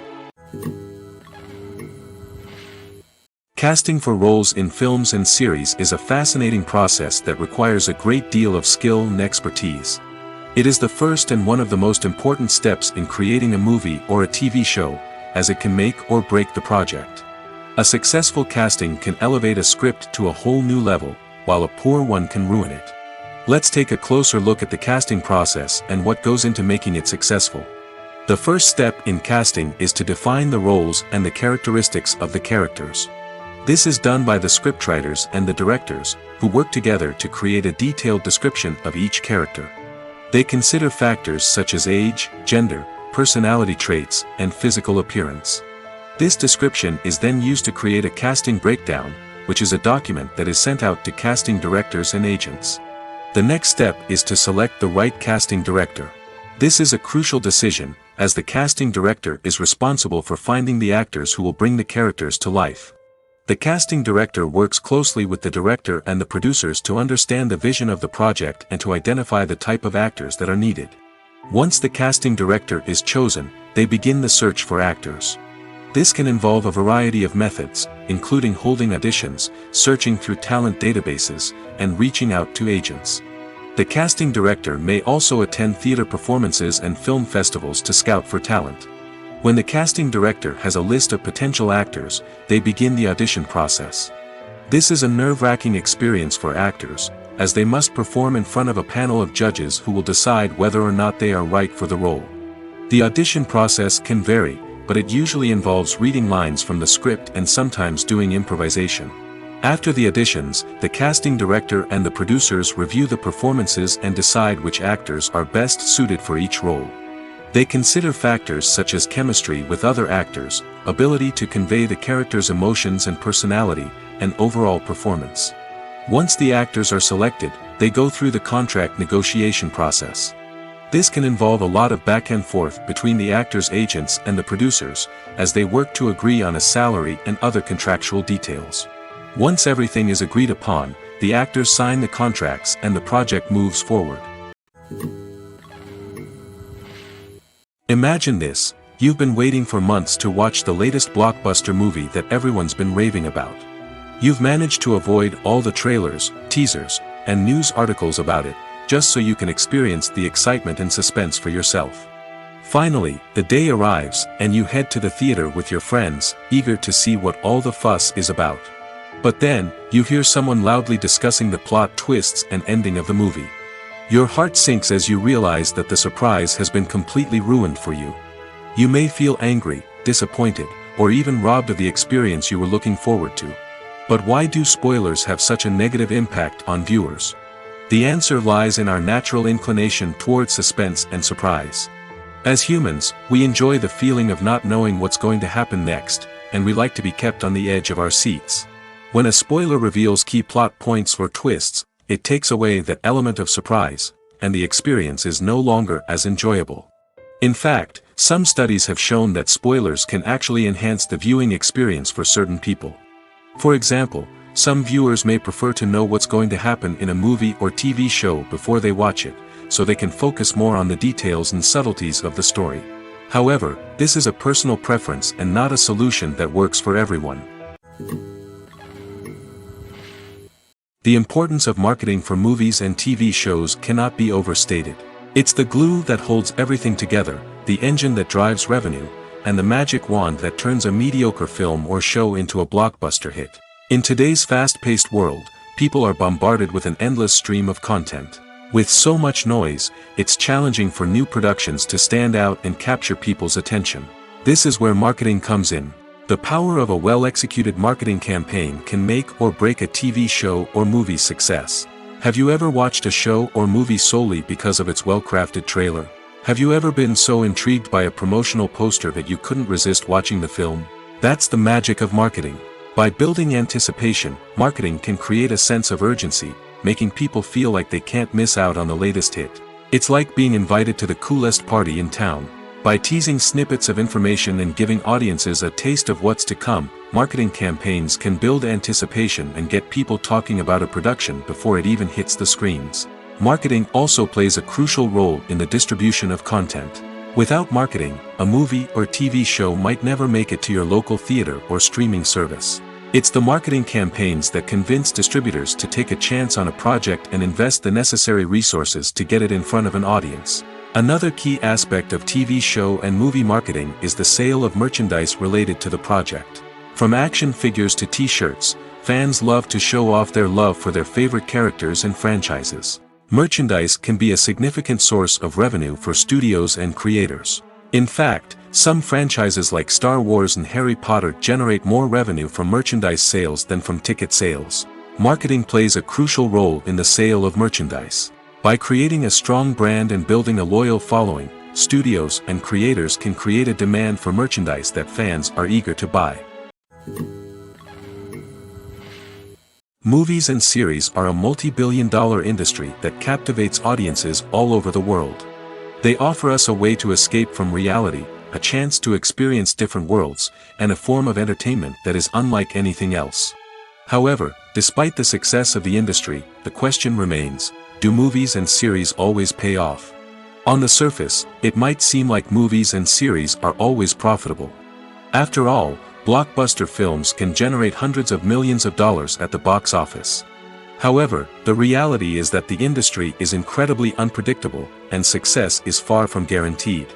Casting for roles in films and series is a fascinating process that requires a great deal of skill and expertise. It is the first and one of the most important steps in creating a movie or a TV show, as it can make or break the project. A successful casting can elevate a script to a whole new level, while a poor one can ruin it. Let's take a closer look at the casting process and what goes into making it successful. The first step in casting is to define the roles and the characteristics of the characters. This is done by the scriptwriters and the directors, who work together to create a detailed description of each character. They consider factors such as age, gender, personality traits, and physical appearance. This description is then used to create a casting breakdown, which is a document that is sent out to casting directors and agents. The next step is to select the right casting director. This is a crucial decision, as the casting director is responsible for finding the actors who will bring the characters to life. The casting director works closely with the director and the producers to understand the vision of the project and to identify the type of actors that are needed. Once the casting director is chosen, they begin the search for actors. This can involve a variety of methods, including holding auditions, searching through talent databases, and reaching out to agents. The casting director may also attend theater performances and film festivals to scout for talent. When the casting director has a list of potential actors, they begin the audition process. This is a nerve-wracking experience for actors, as they must perform in front of a panel of judges who will decide whether or not they are right for the role. The audition process can vary, but it usually involves reading lines from the script and sometimes doing improvisation. After the auditions, the casting director and the producers review the performances and decide which actors are best suited for each role. They consider factors such as chemistry with other actors, ability to convey the character's emotions and personality, and overall performance. Once the actors are selected, they go through the contract negotiation process. This can involve a lot of back and forth between the actors' agents and the producers, as they work to agree on a salary and other contractual details. Once everything is agreed upon, the actors sign the contracts and the project moves forward. Imagine this: you've been waiting for months to watch the latest blockbuster movie that everyone's been raving about. You've managed to avoid all the trailers, teasers, and news articles about it, just so you can experience the excitement and suspense for yourself. Finally, the day arrives, and you head to the theater with your friends, eager to see what all the fuss is about. But then, you hear someone loudly discussing the plot twists and ending of the movie. Your heart sinks as you realize that the surprise has been completely ruined for you. You may feel angry, disappointed, or even robbed of the experience you were looking forward to. But why do spoilers have such a negative impact on viewers? The answer lies in our natural inclination toward suspense and surprise. As humans, we enjoy the feeling of not knowing what's going to happen next, and we like to be kept on the edge of our seats. When a spoiler reveals key plot points or twists, it takes away that element of surprise, and the experience is no longer as enjoyable. In fact, some studies have shown that spoilers can actually enhance the viewing experience for certain people. For example, some viewers may prefer to know what's going to happen in a movie or TV show before they watch it, so they can focus more on the details and subtleties of the story. However, this is a personal preference and not a solution that works for everyone. The importance of marketing for movies and TV shows cannot be overstated. It's the glue that holds everything together, the engine that drives revenue, and the magic wand that turns a mediocre film or show into a blockbuster hit. In today's fast-paced world, people are bombarded with an endless stream of content. With so much noise, it's challenging for new productions to stand out and capture people's attention. This is where marketing comes in. The power of a well-executed marketing campaign can make or break a TV show or movie's success. Have you ever watched a show or movie solely because of its well-crafted trailer? Have you ever been so intrigued by a promotional poster that you couldn't resist watching the film? That's the magic of marketing. By building anticipation, marketing can create a sense of urgency, making people feel like they can't miss out on the latest hit. It's like being invited to the coolest party in town. By teasing snippets of information and giving audiences a taste of what's to come, marketing campaigns can build anticipation and get people talking about a production before it even hits the screens. Marketing also plays a crucial role in the distribution of content. Without marketing, a movie or TV show might never make it to your local theater or streaming service. It's the marketing campaigns that convince distributors to take a chance on a project and invest the necessary resources to get it in front of an audience. Another key aspect of TV show and movie marketing is the sale of merchandise related to the project. From action figures to t-shirts, fans love to show off their love for their favorite characters and franchises. Merchandise can be a significant source of revenue for studios and creators. In fact, some franchises like Star Wars and Harry Potter generate more revenue from merchandise sales than from ticket sales. Marketing plays a crucial role in the sale of merchandise. By creating a strong brand and building a loyal following, studios and creators can create a demand for merchandise that fans are eager to buy. Movies and series are a multi-billion-dollar industry that captivates audiences all over the world. They offer us a way to escape from reality, a chance to experience different worlds, and a form of entertainment that is unlike anything else. However, despite the success of the industry, the question remains, do movies and series always pay off? On the surface, it might seem like movies and series are always profitable. After all, blockbuster films can generate hundreds of millions of dollars at the box office. However, the reality is that the industry is incredibly unpredictable, and success is far from guaranteed.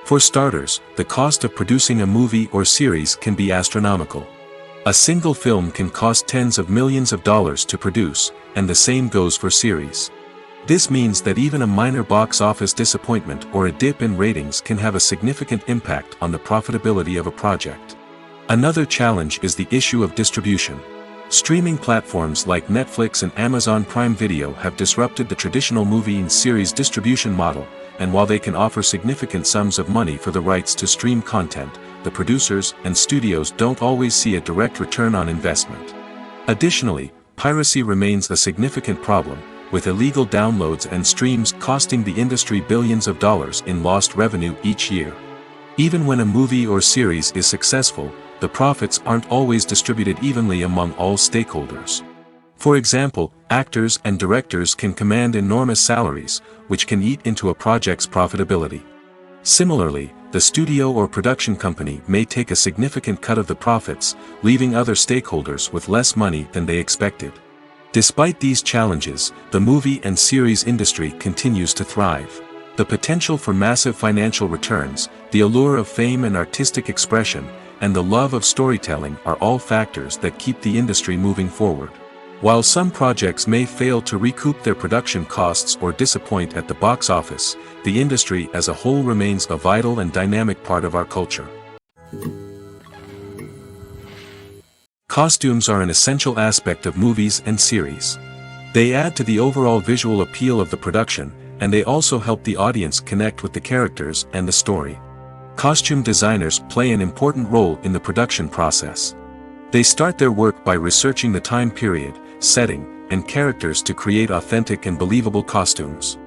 For starters, the cost of producing a movie or series can be astronomical. A single film can cost tens of millions of dollars to produce, and the same goes for series. This means that even a minor box office disappointment or a dip in ratings can have a significant impact on the profitability of a project. Another challenge is the issue of distribution. Streaming platforms like Netflix and Amazon Prime Video have disrupted the traditional movie and series distribution model, and while they can offer significant sums of money for the rights to stream content, the producers and studios don't always see a direct return on investment. Additionally, piracy remains a significant problem, with illegal downloads and streams costing the industry billions of dollars in lost revenue each year. Even when a movie or series is successful, the profits aren't always distributed evenly among all stakeholders. For example, actors and directors can command enormous salaries, which can eat into a project's profitability. Similarly, the studio or production company may take a significant cut of the profits, leaving other stakeholders with less money than they expected. Despite these challenges, the movie and series industry continues to thrive. The potential for massive financial returns, the allure of fame and artistic expression, and the love of storytelling are all factors that keep the industry moving forward. While some projects may fail to recoup their production costs or disappoint at the box office, the industry as a whole remains a vital and dynamic part of our culture. Costumes are an essential aspect of movies and series. They add to the overall visual appeal of the production, and they also help the audience connect with the characters and the story. Costume designers play an important role in the production process. They start their work by researching the time period, setting, and characters to create authentic and believable costumes.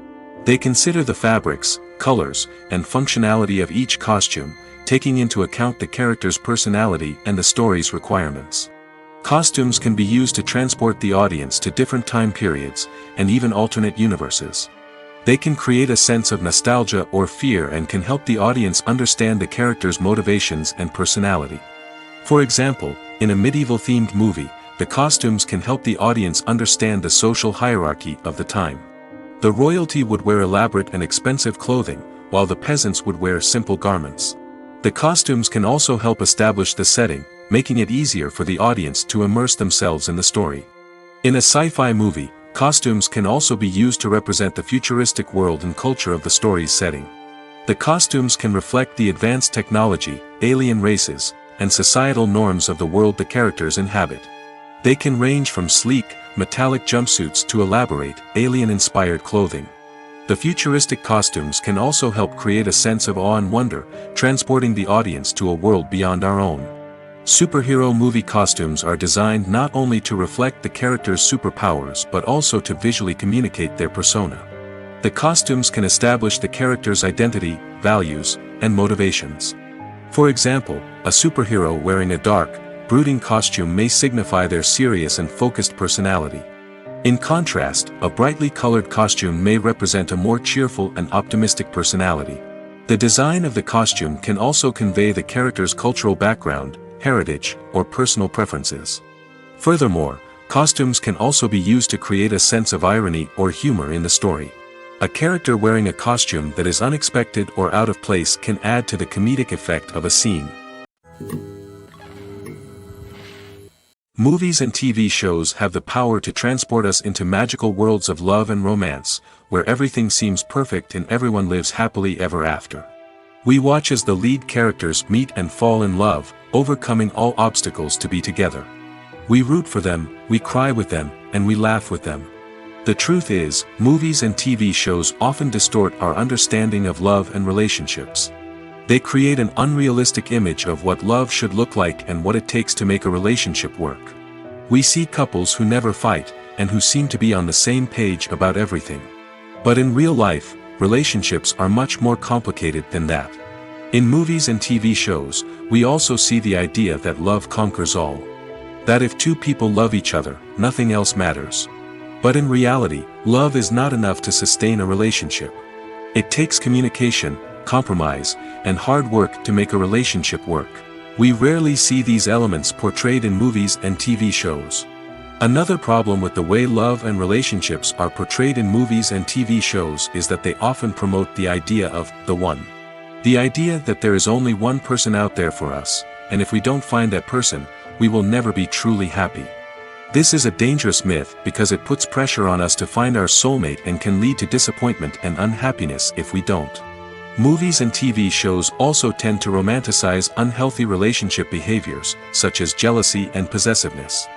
They consider the fabrics, colors, and functionality of each costume, taking into account the character's personality and the story's requirements. Costumes can be used to transport the audience to different time periods, and even alternate universes. They can create a sense of nostalgia or fear and can help the audience understand the character's motivations and personality. For example, in a medieval-themed movie, the costumes can help the audience understand the social hierarchy of the time. The royalty would wear elaborate and expensive clothing, while the peasants would wear simple garments. The costumes can also help establish the setting, making it easier for the audience to immerse themselves in the story. In a sci-fi movie, costumes can also be used to represent the futuristic world and culture of the story's setting. The costumes can reflect the advanced technology, alien races, and societal norms of the world the characters inhabit. They can range from sleek, metallic jumpsuits to elaborate, alien-inspired clothing. The futuristic costumes can also help create a sense of awe and wonder, transporting the audience to a world beyond our own. Superhero movie costumes are designed not only to reflect the character's superpowers but also to visually communicate their persona. The costumes can establish the character's identity, values, and motivations. For example, a superhero wearing a dark, brooding costume may signify their serious and focused personality. In contrast, a brightly colored costume may represent a more cheerful and optimistic personality. The design of the costume can also convey the character's cultural background, heritage, or personal preferences. Furthermore, costumes can also be used to create a sense of irony or humor in the story. A character wearing a costume that is unexpected or out of place can add to the comedic effect of a scene. Movies and TV shows have the power to transport us into magical worlds of love and romance, where everything seems perfect and everyone lives happily ever after. We watch as the lead characters meet and fall in love, overcoming all obstacles to be together. We root for them, we cry with them, and we laugh with them. The truth is, movies and TV shows often distort our understanding of love and relationships. They create an unrealistic image of what love should look like and what it takes to make a relationship work. We see couples who never fight, and who seem to be on the same page about everything. But in real life, relationships are much more complicated than that. In movies and TV shows, we also see the idea that love conquers all. That if two people love each other, nothing else matters. But in reality, love is not enough to sustain a relationship. It takes communication, compromise, and hard work to make a relationship work. We rarely see these elements portrayed in movies and TV shows. Another problem with the way love and relationships are portrayed in movies and TV shows is that they often promote the idea of the one. The idea that there is only one person out there for us, and if we don't find that person, we will never be truly happy. This is a dangerous myth because it puts pressure on us to find our soulmate and can lead to disappointment and unhappiness if we don't. Movies and TV shows also tend to romanticize unhealthy relationship behaviors, such as jealousy and possessiveness.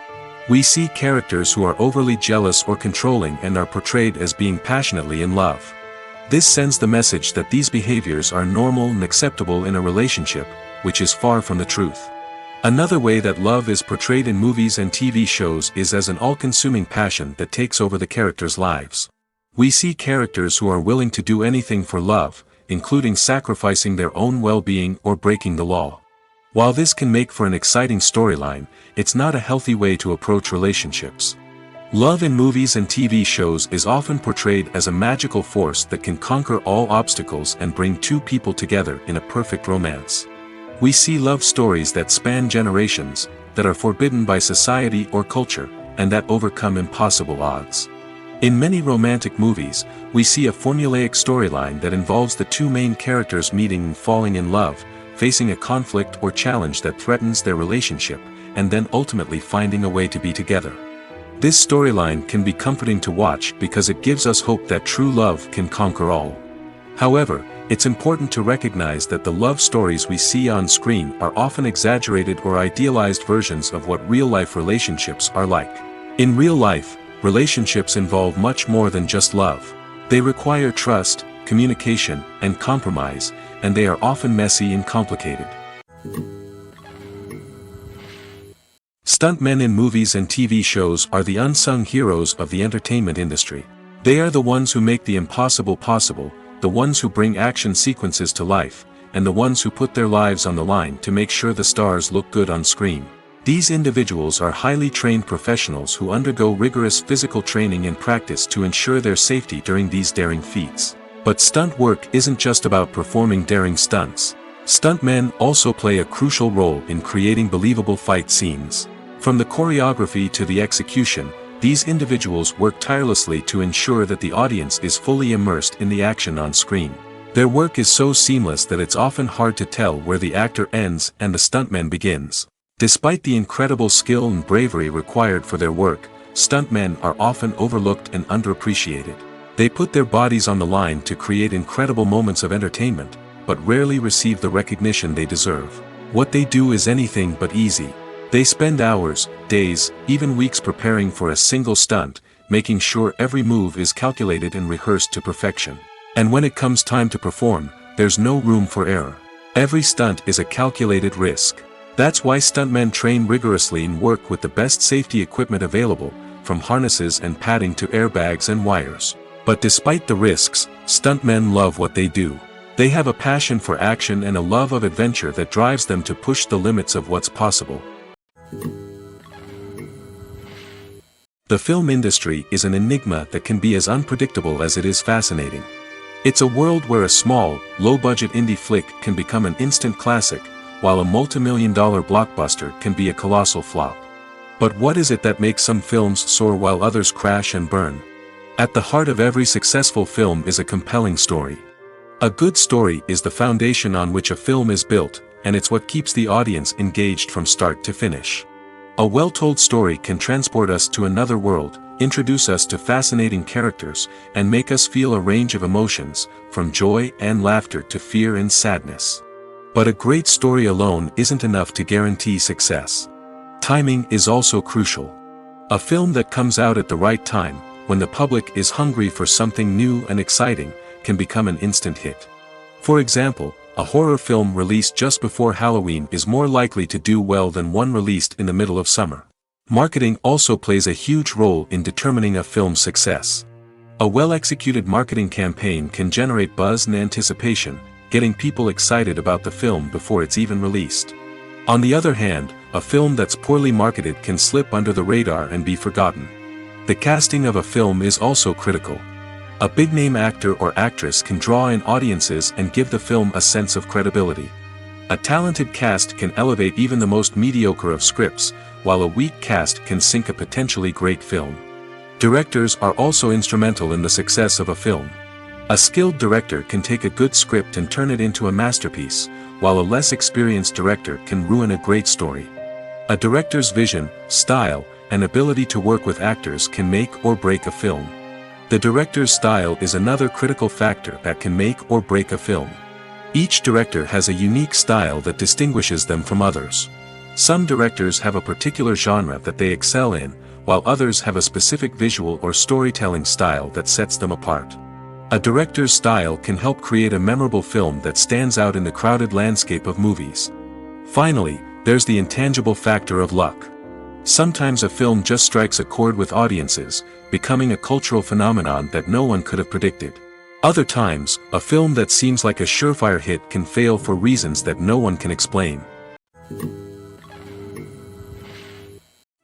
We see characters who are overly jealous or controlling and are portrayed as being passionately in love. This sends the message that these behaviors are normal and acceptable in a relationship, which is far from the truth. Another way that love is portrayed in movies and TV shows is as an all-consuming passion that takes over the characters' lives. We see characters who are willing to do anything for love, including sacrificing their own well-being or breaking the law. While this can make for an exciting storyline, it's not a healthy way to approach relationships. Love in movies and TV shows is often portrayed as a magical force that can conquer all obstacles and bring two people together in a perfect romance. We see love stories that span generations, that are forbidden by society or culture, and that overcome impossible odds. In many romantic movies, we see a formulaic storyline that involves the two main characters meeting and falling in love, facing a conflict or challenge that threatens their relationship, and then ultimately finding a way to be together. This storyline can be comforting to watch because it gives us hope that true love can conquer all. However, it's important to recognize that the love stories we see on screen are often exaggerated or idealized versions of what real-life relationships are like. In real life, relationships involve much more than just love. They require trust, communication, and compromise, and they are often messy and complicated. Stuntmen in movies and TV shows are the unsung heroes of the entertainment industry. They are the ones who make the impossible possible, the ones who bring action sequences to life, and the ones who put their lives on the line to make sure the stars look good on screen. These individuals are highly trained professionals who undergo rigorous physical training and practice to ensure their safety during these daring feats. But stunt work isn't just about performing daring stunts. Stuntmen also play a crucial role in creating believable fight scenes. From the choreography to the execution, these individuals work tirelessly to ensure that the audience is fully immersed in the action on screen. Their work is so seamless that it's often hard to tell where the actor ends and the stuntman begins. Despite the incredible skill and bravery required for their work, stuntmen are often overlooked and underappreciated. They put their bodies on the line to create incredible moments of entertainment, but rarely receive the recognition they deserve. What they do is anything but easy. They spend hours, days, even weeks preparing for a single stunt, making sure every move is calculated and rehearsed to perfection. And when it comes time to perform, there's no room for error. Every stunt is a calculated risk. That's why stuntmen train rigorously and work with the best safety equipment available, from harnesses and padding to airbags and wires. But despite the risks, stuntmen love what they do. They have a passion for action and a love of adventure that drives them to push the limits of what's possible. The film industry is an enigma that can be as unpredictable as it is fascinating. It's a world where a small, low-budget indie flick can become an instant classic, while a multi-million-dollar blockbuster can be a colossal flop. But what is it that makes some films soar while others crash and burn? At the heart of every successful film is a compelling story. A good story is the foundation on which a film is built, and it's what keeps the audience engaged from start to finish. A well-told story can transport us to another world, introduce us to fascinating characters, and make us feel a range of emotions, from joy and laughter to fear and sadness. But a great story alone isn't enough to guarantee success. Timing is also crucial. A film that comes out at the right time, when the public is hungry for something new and exciting, can become an instant hit. For example, a horror film released just before Halloween is more likely to do well than one released in the middle of summer. Marketing also plays a huge role in determining a film's success. A well-executed marketing campaign can generate buzz and anticipation, getting people excited about the film before it's even released. On the other hand, a film that's poorly marketed can slip under the radar and be forgotten. The casting of a film is also critical. A big-name actor or actress can draw in audiences and give the film a sense of credibility. A talented cast can elevate even the most mediocre of scripts, while a weak cast can sink a potentially great film. Directors are also instrumental in the success of a film. A skilled director can take a good script and turn it into a masterpiece, while a less experienced director can ruin a great story. A director's vision, style, and ability to work with actors can make or break a film. The director's style is another critical factor that can make or break a film. Each director has a unique style that distinguishes them from others. Some directors have a particular genre that they excel in, while others have a specific visual or storytelling style that sets them apart. A director's style can help create a memorable film that stands out in the crowded landscape of movies. Finally, there's the intangible factor of luck. Sometimes a film just strikes a chord with audiences, becoming a cultural phenomenon that no one could have predicted. Other times, a film that seems like a surefire hit can fail for reasons that no one can explain.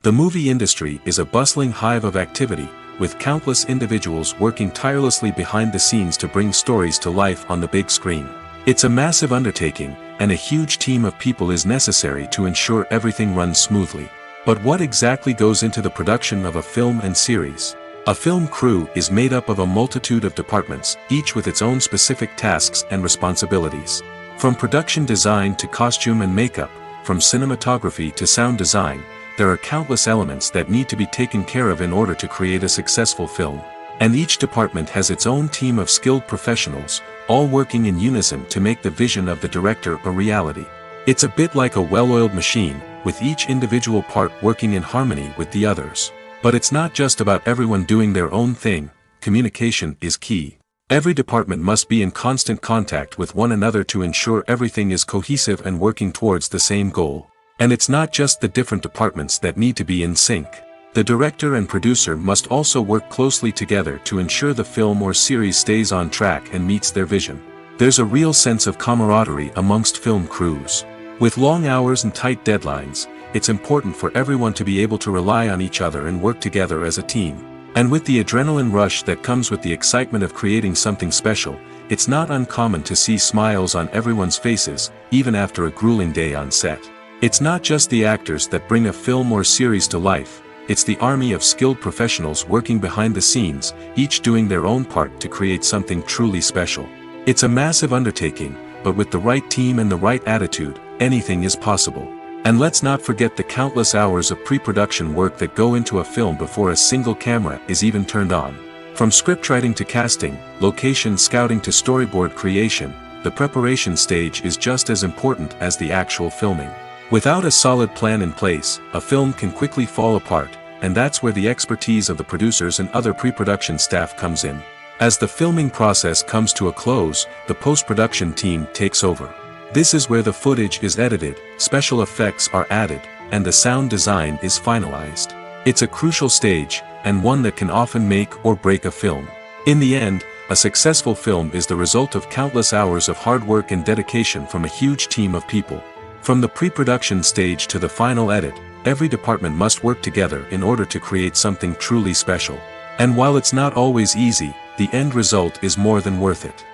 The movie industry is a bustling hive of activity, with countless individuals working tirelessly behind the scenes to bring stories to life on the big screen. It's a massive undertaking, and a huge team of people is necessary to ensure everything runs smoothly. But what exactly goes into the production of a film and series? A film crew is made up of a multitude of departments, each with its own specific tasks and responsibilities. From production design to costume and makeup, from cinematography to sound design, there are countless elements that need to be taken care of in order to create a successful film. And each department has its own team of skilled professionals, all working in unison to make the vision of the director a reality. It's a bit like a well-oiled machine, with each individual part working in harmony with the others. But it's not just about everyone doing their own thing. Communication is key. Every department must be in constant contact with one another to ensure everything is cohesive and working towards the same goal. And it's not just the different departments that need to be in sync. The director and producer must also work closely together to ensure the film or series stays on track and meets their vision. There's a real sense of camaraderie amongst film crews. With long hours and tight deadlines, it's important for everyone to be able to rely on each other and work together as a team. And with the adrenaline rush that comes with the excitement of creating something special, it's not uncommon to see smiles on everyone's faces, even after a grueling day on set. It's not just the actors that bring a film or series to life, it's the army of skilled professionals working behind the scenes, each doing their own part to create something truly special. It's a massive undertaking, but with the right team and the right attitude, anything is possible. And let's not forget the countless hours of pre-production work that go into a film before a single camera is even turned on. From scriptwriting to casting, location scouting to storyboard creation, the preparation stage is just as important as the actual filming. Without a solid plan in place, a film can quickly fall apart, and that's where the expertise of the producers and other pre-production staff comes in. As the filming process comes to a close, the post-production team takes over. This is where the footage is edited, special effects are added, and the sound design is finalized. It's a crucial stage, and one that can often make or break a film. In the end, a successful film is the result of countless hours of hard work and dedication from a huge team of people. From the pre-production stage to the final edit, every department must work together in order to create something truly special. And while it's not always easy, the end result is more than worth it.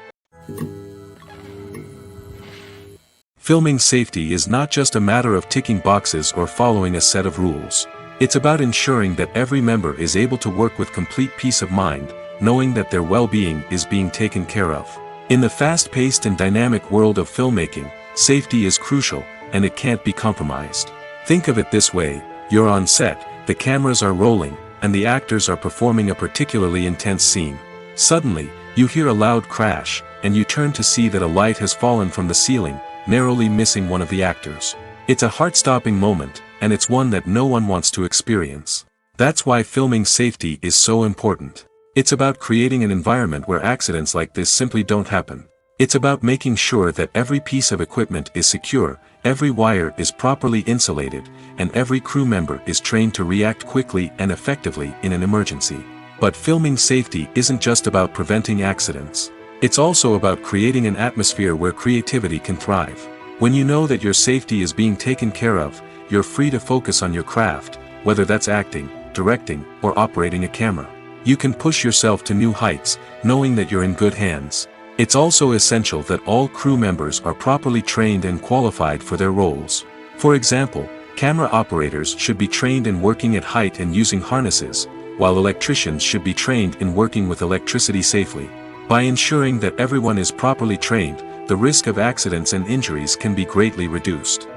Filming safety is not just a matter of ticking boxes or following a set of rules. It's about ensuring that every member is able to work with complete peace of mind, knowing that their well-being is being taken care of. In the fast-paced and dynamic world of filmmaking, safety is crucial, and it can't be compromised. Think of it this way: you're on set, the cameras are rolling, and the actors are performing a particularly intense scene. Suddenly, you hear a loud crash, and you turn to see that a light has fallen from the ceiling, narrowly missing one of the actors. It's a heart-stopping moment, and it's one that no one wants to experience. That's why filming safety is so important. It's about creating an environment where accidents like this simply don't happen. It's about making sure that every piece of equipment is secure, every wire is properly insulated, and every crew member is trained to react quickly and effectively in an emergency. But filming safety isn't just about preventing accidents. It's also about creating an atmosphere where creativity can thrive. When you know that your safety is being taken care of, you're free to focus on your craft, whether that's acting, directing, or operating a camera. You can push yourself to new heights, knowing that you're in good hands. It's also essential that all crew members are properly trained and qualified for their roles. For example, camera operators should be trained in working at height and using harnesses, while electricians should be trained in working with electricity safely. By ensuring that everyone is properly trained, the risk of accidents and injuries can be greatly reduced.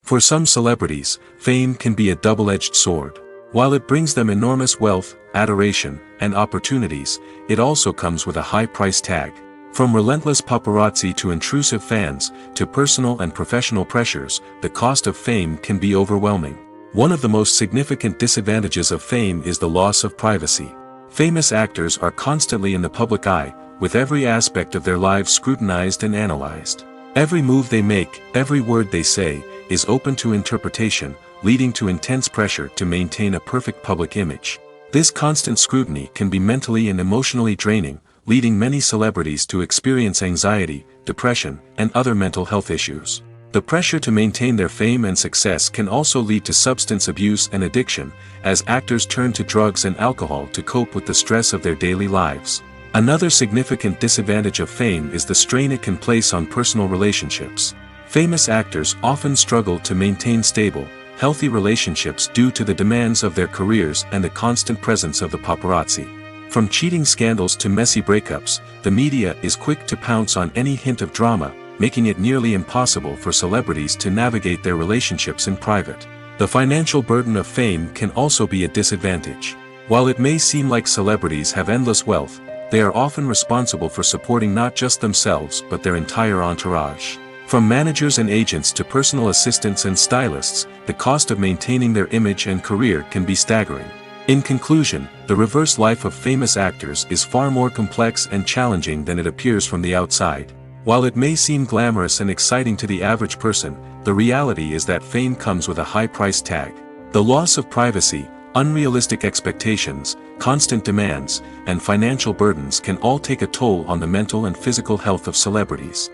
For some celebrities, fame can be a double-edged sword. While it brings them enormous wealth, adoration, and opportunities, it also comes with a high price tag. From relentless paparazzi to intrusive fans, to personal and professional pressures, the cost of fame can be overwhelming. One of the most significant disadvantages of fame is the loss of privacy. Famous actors are constantly in the public eye, with every aspect of their lives scrutinized and analyzed. Every move they make, every word they say, is open to interpretation, leading to intense pressure to maintain a perfect public image. This constant scrutiny can be mentally and emotionally draining, leading many celebrities to experience anxiety, depression, and other mental health issues. The pressure to maintain their fame and success can also lead to substance abuse and addiction, as actors turn to drugs and alcohol to cope with the stress of their daily lives. Another significant disadvantage of fame is the strain it can place on personal relationships. Famous actors often struggle to maintain stable, healthy relationships due to the demands of their careers and the constant presence of the paparazzi. From cheating scandals to messy breakups, the media is quick to pounce on any hint of drama, making it nearly impossible for celebrities to navigate their relationships in private. The financial burden of fame can also be a disadvantage. While it may seem like celebrities have endless wealth, they are often responsible for supporting not just themselves but their entire entourage. From managers and agents to personal assistants and stylists, the cost of maintaining their image and career can be staggering. In conclusion, the reverse life of famous actors is far more complex and challenging than it appears from the outside. While it may seem glamorous and exciting to the average person, the reality is that fame comes with a high price tag. The loss of privacy, unrealistic expectations, constant demands, and financial burdens can all take a toll on the mental and physical health of celebrities.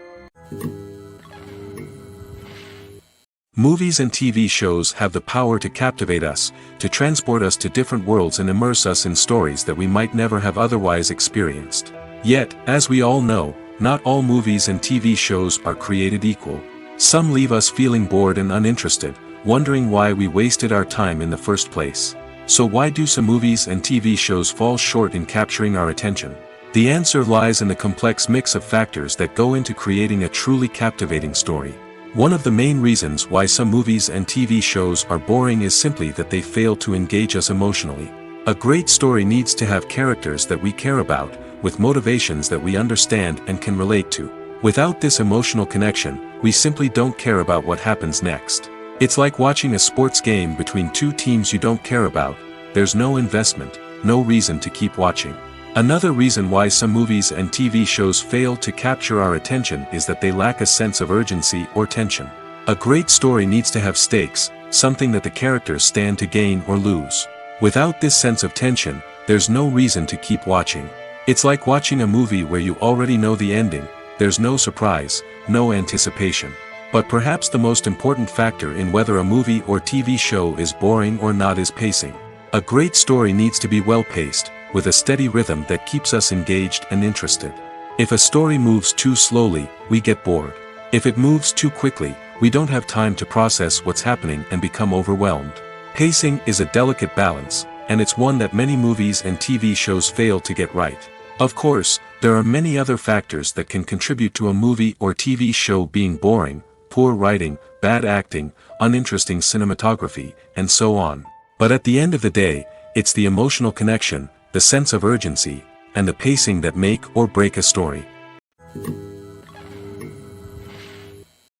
Movies and TV shows have the power to captivate us, to transport us to different worlds and immerse us in stories that we might never have otherwise experienced. Yet, as we all know, not all movies and TV shows are created equal. Some leave us feeling bored and uninterested, wondering why we wasted our time in the first place. So why do some movies and TV shows fall short in capturing our attention? The answer lies in the complex mix of factors that go into creating a truly captivating story. One of the main reasons why some movies and TV shows are boring is simply that they fail to engage us emotionally. A great story needs to have characters that we care about, with motivations that we understand and can relate to. Without this emotional connection, we simply don't care about what happens next. It's like watching a sports game between two teams you don't care about. There's no investment, no reason to keep watching. Another reason why some movies and TV shows fail to capture our attention is that they lack a sense of urgency or tension. A great story needs to have stakes, something that the characters stand to gain or lose. Without this sense of tension, there's no reason to keep watching. It's like watching a movie where you already know the ending. There's no surprise, no anticipation. But perhaps the most important factor in whether a movie or TV show is boring or not is pacing. A great story needs to be well-paced, with a steady rhythm that keeps us engaged and interested. If a story moves too slowly, we get bored. If it moves too quickly, we don't have time to process what's happening and become overwhelmed. Pacing is a delicate balance, and it's one that many movies and TV shows fail to get right. Of course, there are many other factors that can contribute to a movie or TV show being boring: poor writing, bad acting, uninteresting cinematography, and so on. But at the end of the day, it's the emotional connection, the sense of urgency, and the pacing that make or break a story.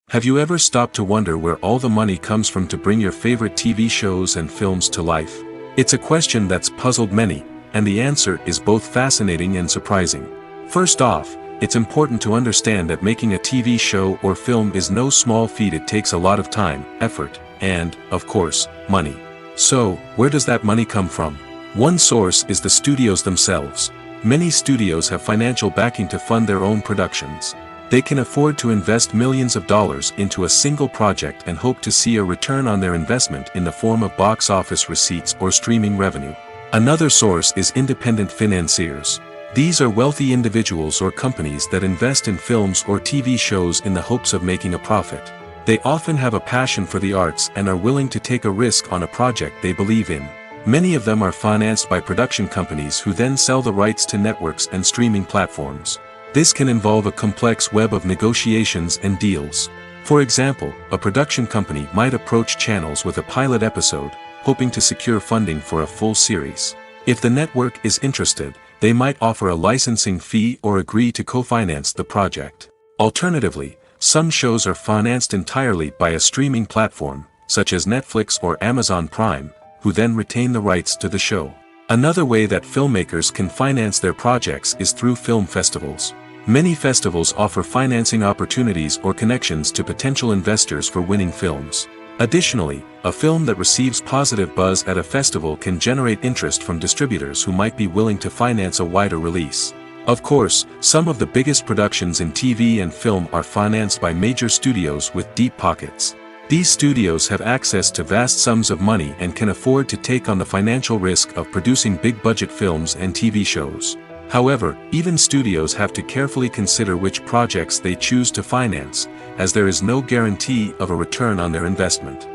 Have you ever stopped to wonder where all the money comes from to bring your favorite TV shows and films to life? It's a question that's puzzled many, and the answer is both fascinating and surprising. First off, it's important to understand that making a TV show or film is no small feat. It takes a lot of time, effort, and, of course, money. So, where does that money come from? One source is the studios themselves. Many studios have financial backing to fund their own productions. They can afford to invest millions of dollars into a single project and hope to see a return on their investment in the form of box office receipts or streaming revenue. Another source is independent financiers. These are wealthy individuals or companies that invest in films or TV shows in the hopes of making a profit. They often have a passion for the arts and are willing to take a risk on a project they believe in. Many of them are financed by production companies who then sell the rights to networks and streaming platforms. This can involve a complex web of negotiations and deals. For example, a production company might approach channels with a pilot episode, hoping to secure funding for a full series. If the network is interested, they might offer a licensing fee or agree to co-finance the project. Alternatively, some shows are financed entirely by a streaming platform, such as Netflix or Amazon Prime, who then retain the rights to the show. Another way that filmmakers can finance their projects is through film festivals. Many festivals offer financing opportunities or connections to potential investors for winning films. Additionally, a film that receives positive buzz at a festival can generate interest from distributors who might be willing to finance a wider release. Of course, some of the biggest productions in TV and film are financed by major studios with deep pockets. These studios have access to vast sums of money and can afford to take on the financial risk of producing big-budget films and TV shows. However, even studios have to carefully consider which projects they choose to finance, as there is no guarantee of a return on their investment.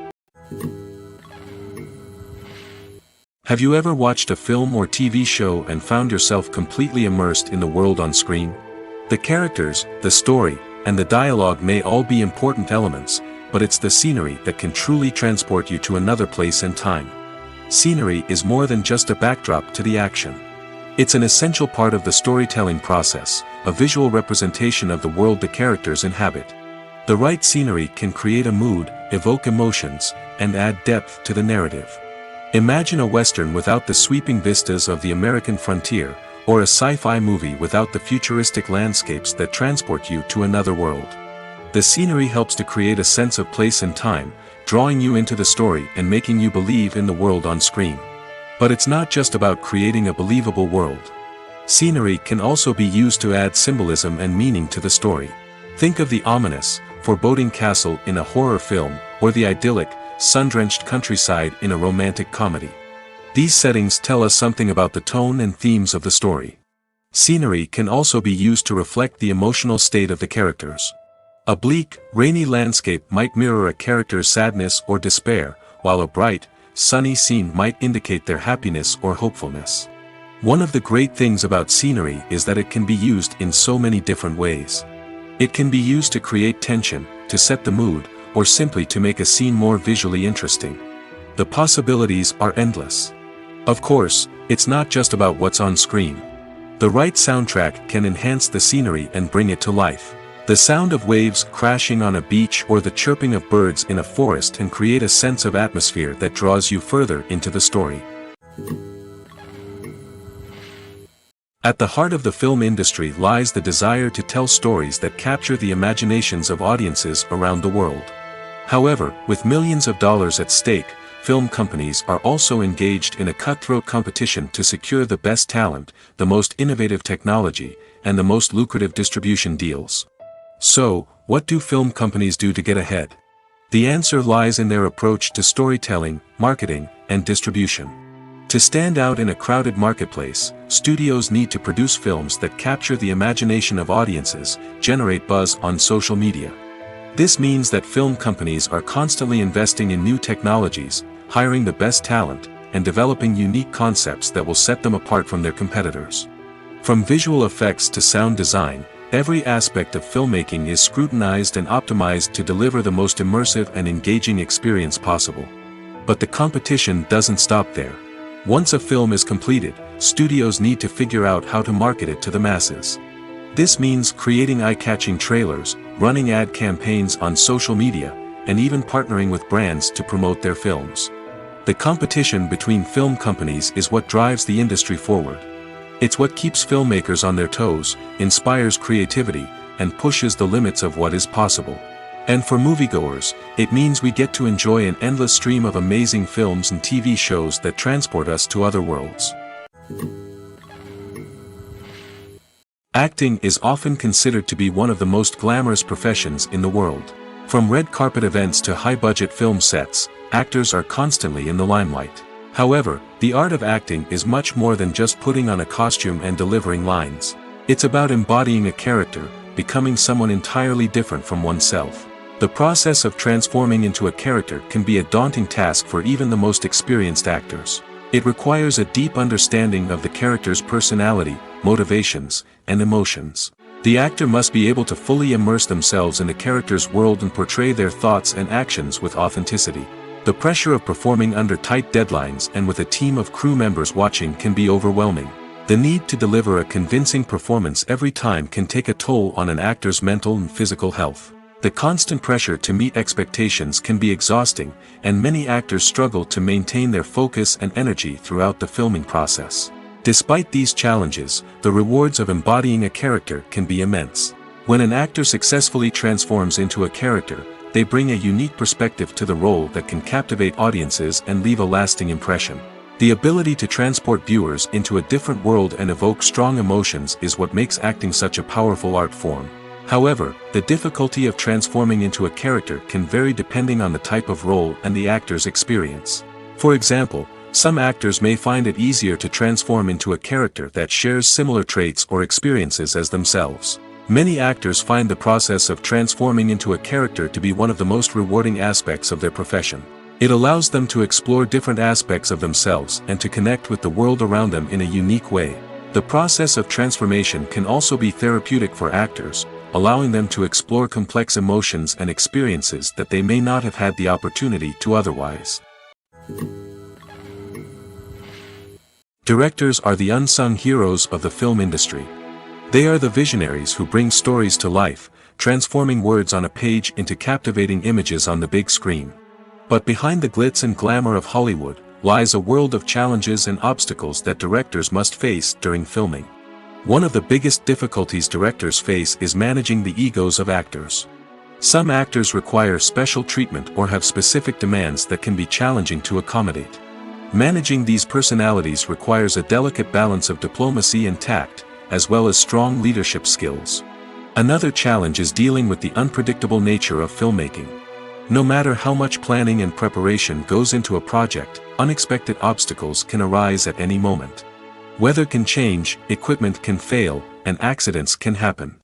Have you ever watched a film or TV show and found yourself completely immersed in the world on screen? The characters, the story, and the dialogue may all be important elements, but it's the scenery that can truly transport you to another place and time. Scenery is more than just a backdrop to the action. It's an essential part of the storytelling process, a visual representation of the world the characters inhabit. The right scenery can create a mood, evoke emotions, and add depth to the narrative. Imagine a Western without the sweeping vistas of the American frontier, or a sci-fi movie without the futuristic landscapes that transport you to another world. The scenery helps to create a sense of place and time, drawing you into the story and making you believe in the world on screen. But it's not just about creating a believable world. Scenery can also be used to add symbolism and meaning to the story. Think of the ominous, foreboding castle in a horror film, or the idyllic, sun-drenched countryside in a romantic comedy. These settings tell us something about the tone and themes of the story. Scenery can also be used to reflect the emotional state of the characters. A bleak, rainy landscape might mirror a character's sadness or despair, while a bright, sunny scene might indicate their happiness or hopefulness. One of the great things about scenery is that it can be used in so many different ways. It can be used to create tension, to set the mood, or simply to make a scene more visually interesting. The possibilities are endless. Of course, it's not just about what's on screen. The right soundtrack can enhance the scenery and bring it to life. The sound of waves crashing on a beach or the chirping of birds in a forest can create a sense of atmosphere that draws you further into the story. At the heart of the film industry lies the desire to tell stories that capture the imaginations of audiences around the world. However, with millions of dollars at stake, film companies are also engaged in a cutthroat competition to secure the best talent, the most innovative technology, and the most lucrative distribution deals. So, what do film companies do to get ahead? The answer lies in their approach to storytelling, marketing, and distribution. To stand out in a crowded marketplace, studios need to produce films that capture the imagination of audiences, generate buzz on social media. This means that film companies are constantly investing in new technologies, hiring the best talent, and developing unique concepts that will set them apart from their competitors. From visual effects to sound design, every aspect of filmmaking is scrutinized and optimized to deliver the most immersive and engaging experience possible. But the competition doesn't stop there. Once a film is completed, studios need to figure out how to market it to the masses. This means creating eye-catching trailers, running ad campaigns on social media, and even partnering with brands to promote their films. The competition between film companies is what drives the industry forward. It's what keeps filmmakers on their toes, inspires creativity, and pushes the limits of what is possible. And for moviegoers, it means we get to enjoy an endless stream of amazing films and TV shows that transport us to other worlds. Acting is often considered to be one of the most glamorous professions in the world. From red carpet events to high-budget film sets, actors are constantly in the limelight. However, the art of acting is much more than just putting on a costume and delivering lines. It's about embodying a character, becoming someone entirely different from oneself. The process of transforming into a character can be a daunting task for even the most experienced actors. It requires a deep understanding of the character's personality, motivations, and emotions. The actor must be able to fully immerse themselves in the character's world and portray their thoughts and actions with authenticity. The pressure of performing under tight deadlines and with a team of crew members watching can be overwhelming. The need to deliver a convincing performance every time can take a toll on an actor's mental and physical health. The constant pressure to meet expectations can be exhausting, and many actors struggle to maintain their focus and energy throughout the filming process. Despite these challenges, the rewards of embodying a character can be immense. When an actor successfully transforms into a character, they bring a unique perspective to the role that can captivate audiences and leave a lasting impression. The ability to transport viewers into a different world and evoke strong emotions is what makes acting such a powerful art form. However, the difficulty of transforming into a character can vary depending on the type of role and the actor's experience. For example, some actors may find it easier to transform into a character that shares similar traits or experiences as themselves. Many actors find the process of transforming into a character to be one of the most rewarding aspects of their profession. It allows them to explore different aspects of themselves and to connect with the world around them in a unique way. The process of transformation can also be therapeutic for actors, allowing them to explore complex emotions and experiences that they may not have had the opportunity to otherwise. Directors are the unsung heroes of the film industry. They are the visionaries who bring stories to life, transforming words on a page into captivating images on the big screen. But behind the glitz and glamour of Hollywood, lies a world of challenges and obstacles that directors must face during filming. One of the biggest difficulties directors face is managing the egos of actors. Some actors require special treatment or have specific demands that can be challenging to accommodate. Managing these personalities requires a delicate balance of diplomacy and tact, as well as strong leadership skills. Another challenge is dealing with the unpredictable nature of filmmaking. No matter how much planning and preparation goes into a project, unexpected obstacles can arise at any moment. Weather can change, equipment can fail, and accidents can happen.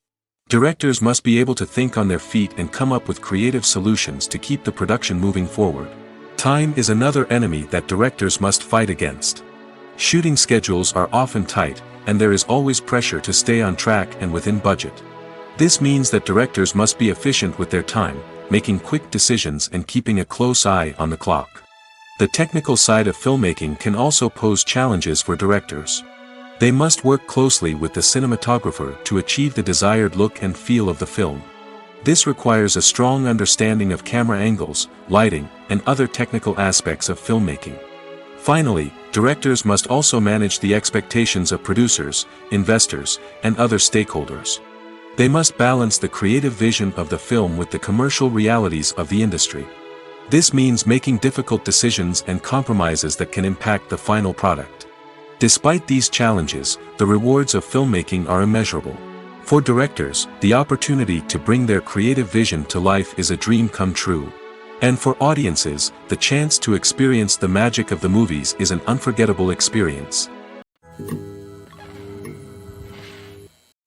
Directors must be able to think on their feet and come up with creative solutions to keep the production moving forward. Time is another enemy that directors must fight against. Shooting schedules are often tight, and there is always pressure to stay on track and within budget. This means that directors must be efficient with their time, making quick decisions and keeping a close eye on the clock. The technical side of filmmaking can also pose challenges for directors. They must work closely with the cinematographer to achieve the desired look and feel of the film. This requires a strong understanding of camera angles, lighting, and other technical aspects of filmmaking. Finally, directors must also manage the expectations of producers, investors, and other stakeholders. They must balance the creative vision of the film with the commercial realities of the industry. This means making difficult decisions and compromises that can impact the final product. Despite these challenges, the rewards of filmmaking are immeasurable. For directors, the opportunity to bring their creative vision to life is a dream come true. And for audiences, the chance to experience the magic of the movies is an unforgettable experience.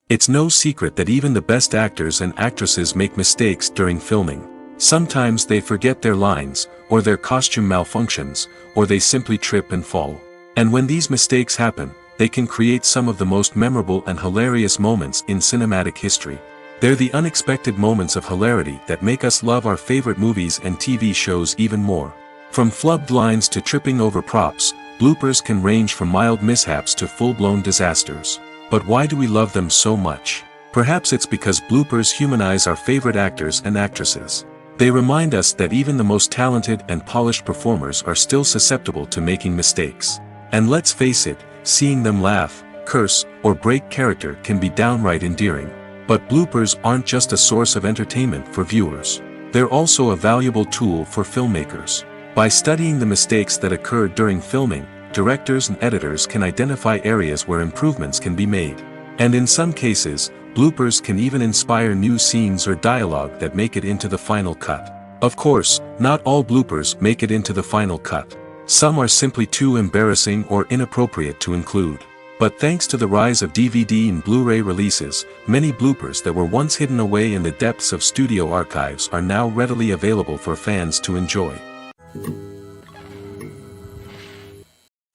It's no secret that even the best actors and actresses make mistakes during filming. Sometimes they forget their lines, or their costume malfunctions, or they simply trip and fall. And when these mistakes happen, they can create some of the most memorable and hilarious moments in cinematic history. They're the unexpected moments of hilarity that make us love our favorite movies and TV shows even more. From flubbed lines to tripping over props, bloopers can range from mild mishaps to full-blown disasters. But why do we love them so much? Perhaps it's because bloopers humanize our favorite actors and actresses. They remind us that even the most talented and polished performers are still susceptible to making mistakes. And let's face it, seeing them laugh, curse, or break character can be downright endearing. But bloopers aren't just a source of entertainment for viewers. They're also a valuable tool for filmmakers. By studying the mistakes that occurred during filming, directors and editors can identify areas where improvements can be made. And in some cases, bloopers can even inspire new scenes or dialogue that make it into the final cut. Of course, not all bloopers make it into the final cut. Some are simply too embarrassing or inappropriate to include. But thanks to the rise of DVD and Blu-ray releases, many bloopers that were once hidden away in the depths of studio archives are now readily available for fans to enjoy.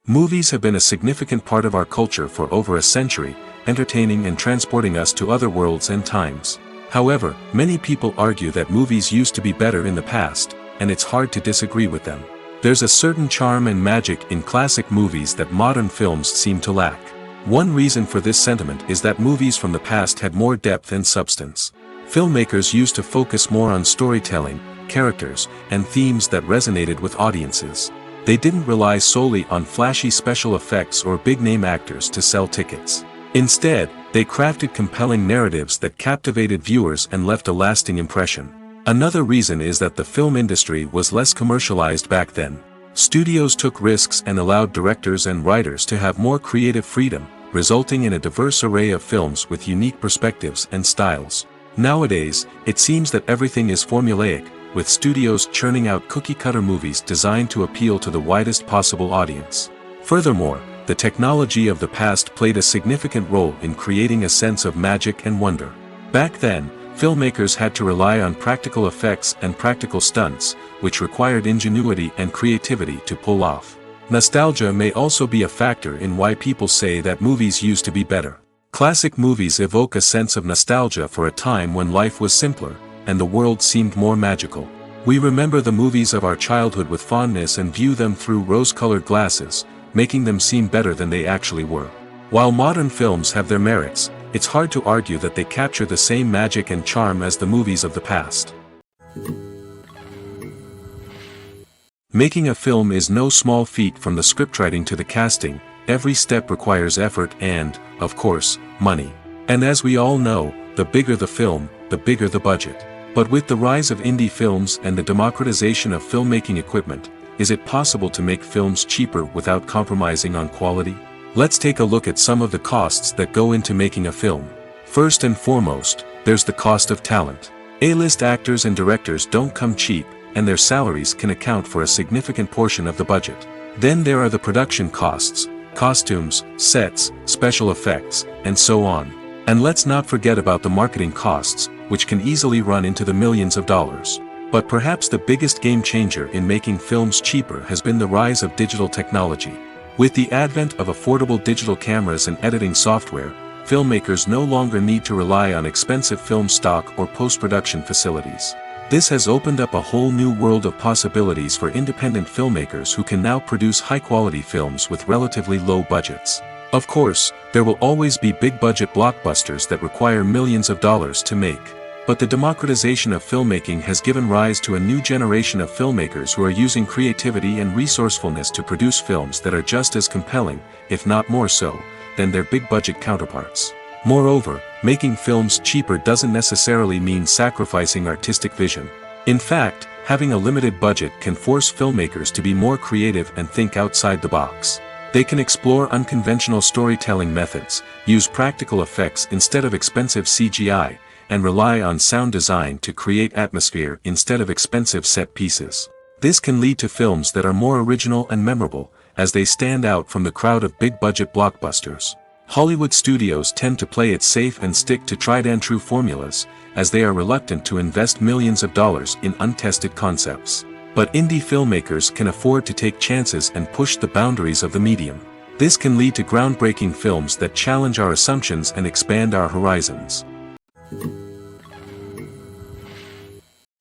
Movies have been a significant part of our culture for over a century, entertaining and transporting us to other worlds and times. However, many people argue that movies used to be better in the past, and it's hard to disagree with them. There's a certain charm and magic in classic movies that modern films seem to lack. One reason for this sentiment is that movies from the past had more depth and substance. Filmmakers used to focus more on storytelling, characters, and themes that resonated with audiences. They didn't rely solely on flashy special effects or big-name actors to sell tickets. Instead, they crafted compelling narratives that captivated viewers and left a lasting impression. Another reason is that the film industry was less commercialized back then. Studios took risks and allowed directors and writers to have more creative freedom, resulting in a diverse array of films with unique perspectives and styles. Nowadays, it seems that everything is formulaic, with studios churning out cookie-cutter movies designed to appeal to the widest possible audience. Furthermore, the technology of the past played a significant role in creating a sense of magic and wonder. Back then, filmmakers had to rely on practical effects and practical stunts, which required ingenuity and creativity to pull off. Nostalgia may also be a factor in why people say that movies used to be better. Classic movies evoke a sense of nostalgia for a time when life was simpler, and the world seemed more magical. We remember the movies of our childhood with fondness and view them through rose-colored glasses, making them seem better than they actually were. While modern films have their merits, it's hard to argue that they capture the same magic and charm as the movies of the past. Making a film is no small feat. From the scriptwriting to the casting, every step requires effort and, of course, money. And as we all know, the bigger the film, the bigger the budget. But with the rise of indie films and the democratization of filmmaking equipment, is it possible to make films cheaper without compromising on quality? Let's take a look at some of the costs that go into making a film. First and foremost, there's the cost of talent. A-list actors and directors don't come cheap, and their salaries can account for a significant portion of the budget. Then there are the production costs, costumes, sets, special effects, and so on. And let's not forget about the marketing costs, which can easily run into the millions of dollars. But perhaps the biggest game changer in making films cheaper has been the rise of digital technology. With the advent of affordable digital cameras and editing software, filmmakers no longer need to rely on expensive film stock or post-production facilities. This has opened up a whole new world of possibilities for independent filmmakers who can now produce high-quality films with relatively low budgets. Of course, there will always be big-budget blockbusters that require millions of dollars to make. But the democratization of filmmaking has given rise to a new generation of filmmakers who are using creativity and resourcefulness to produce films that are just as compelling, if not more so, than their big-budget counterparts. Moreover, making films cheaper doesn't necessarily mean sacrificing artistic vision. In fact, having a limited budget can force filmmakers to be more creative and think outside the box. They can explore unconventional storytelling methods, use practical effects instead of expensive CGI, and rely on sound design to create atmosphere instead of expensive set pieces. This can lead to films that are more original and memorable, as they stand out from the crowd of big-budget blockbusters. Hollywood studios tend to play it safe and stick to tried-and-true formulas, as they are reluctant to invest millions of dollars in untested concepts. But indie filmmakers can afford to take chances and push the boundaries of the medium. This can lead to groundbreaking films that challenge our assumptions and expand our horizons.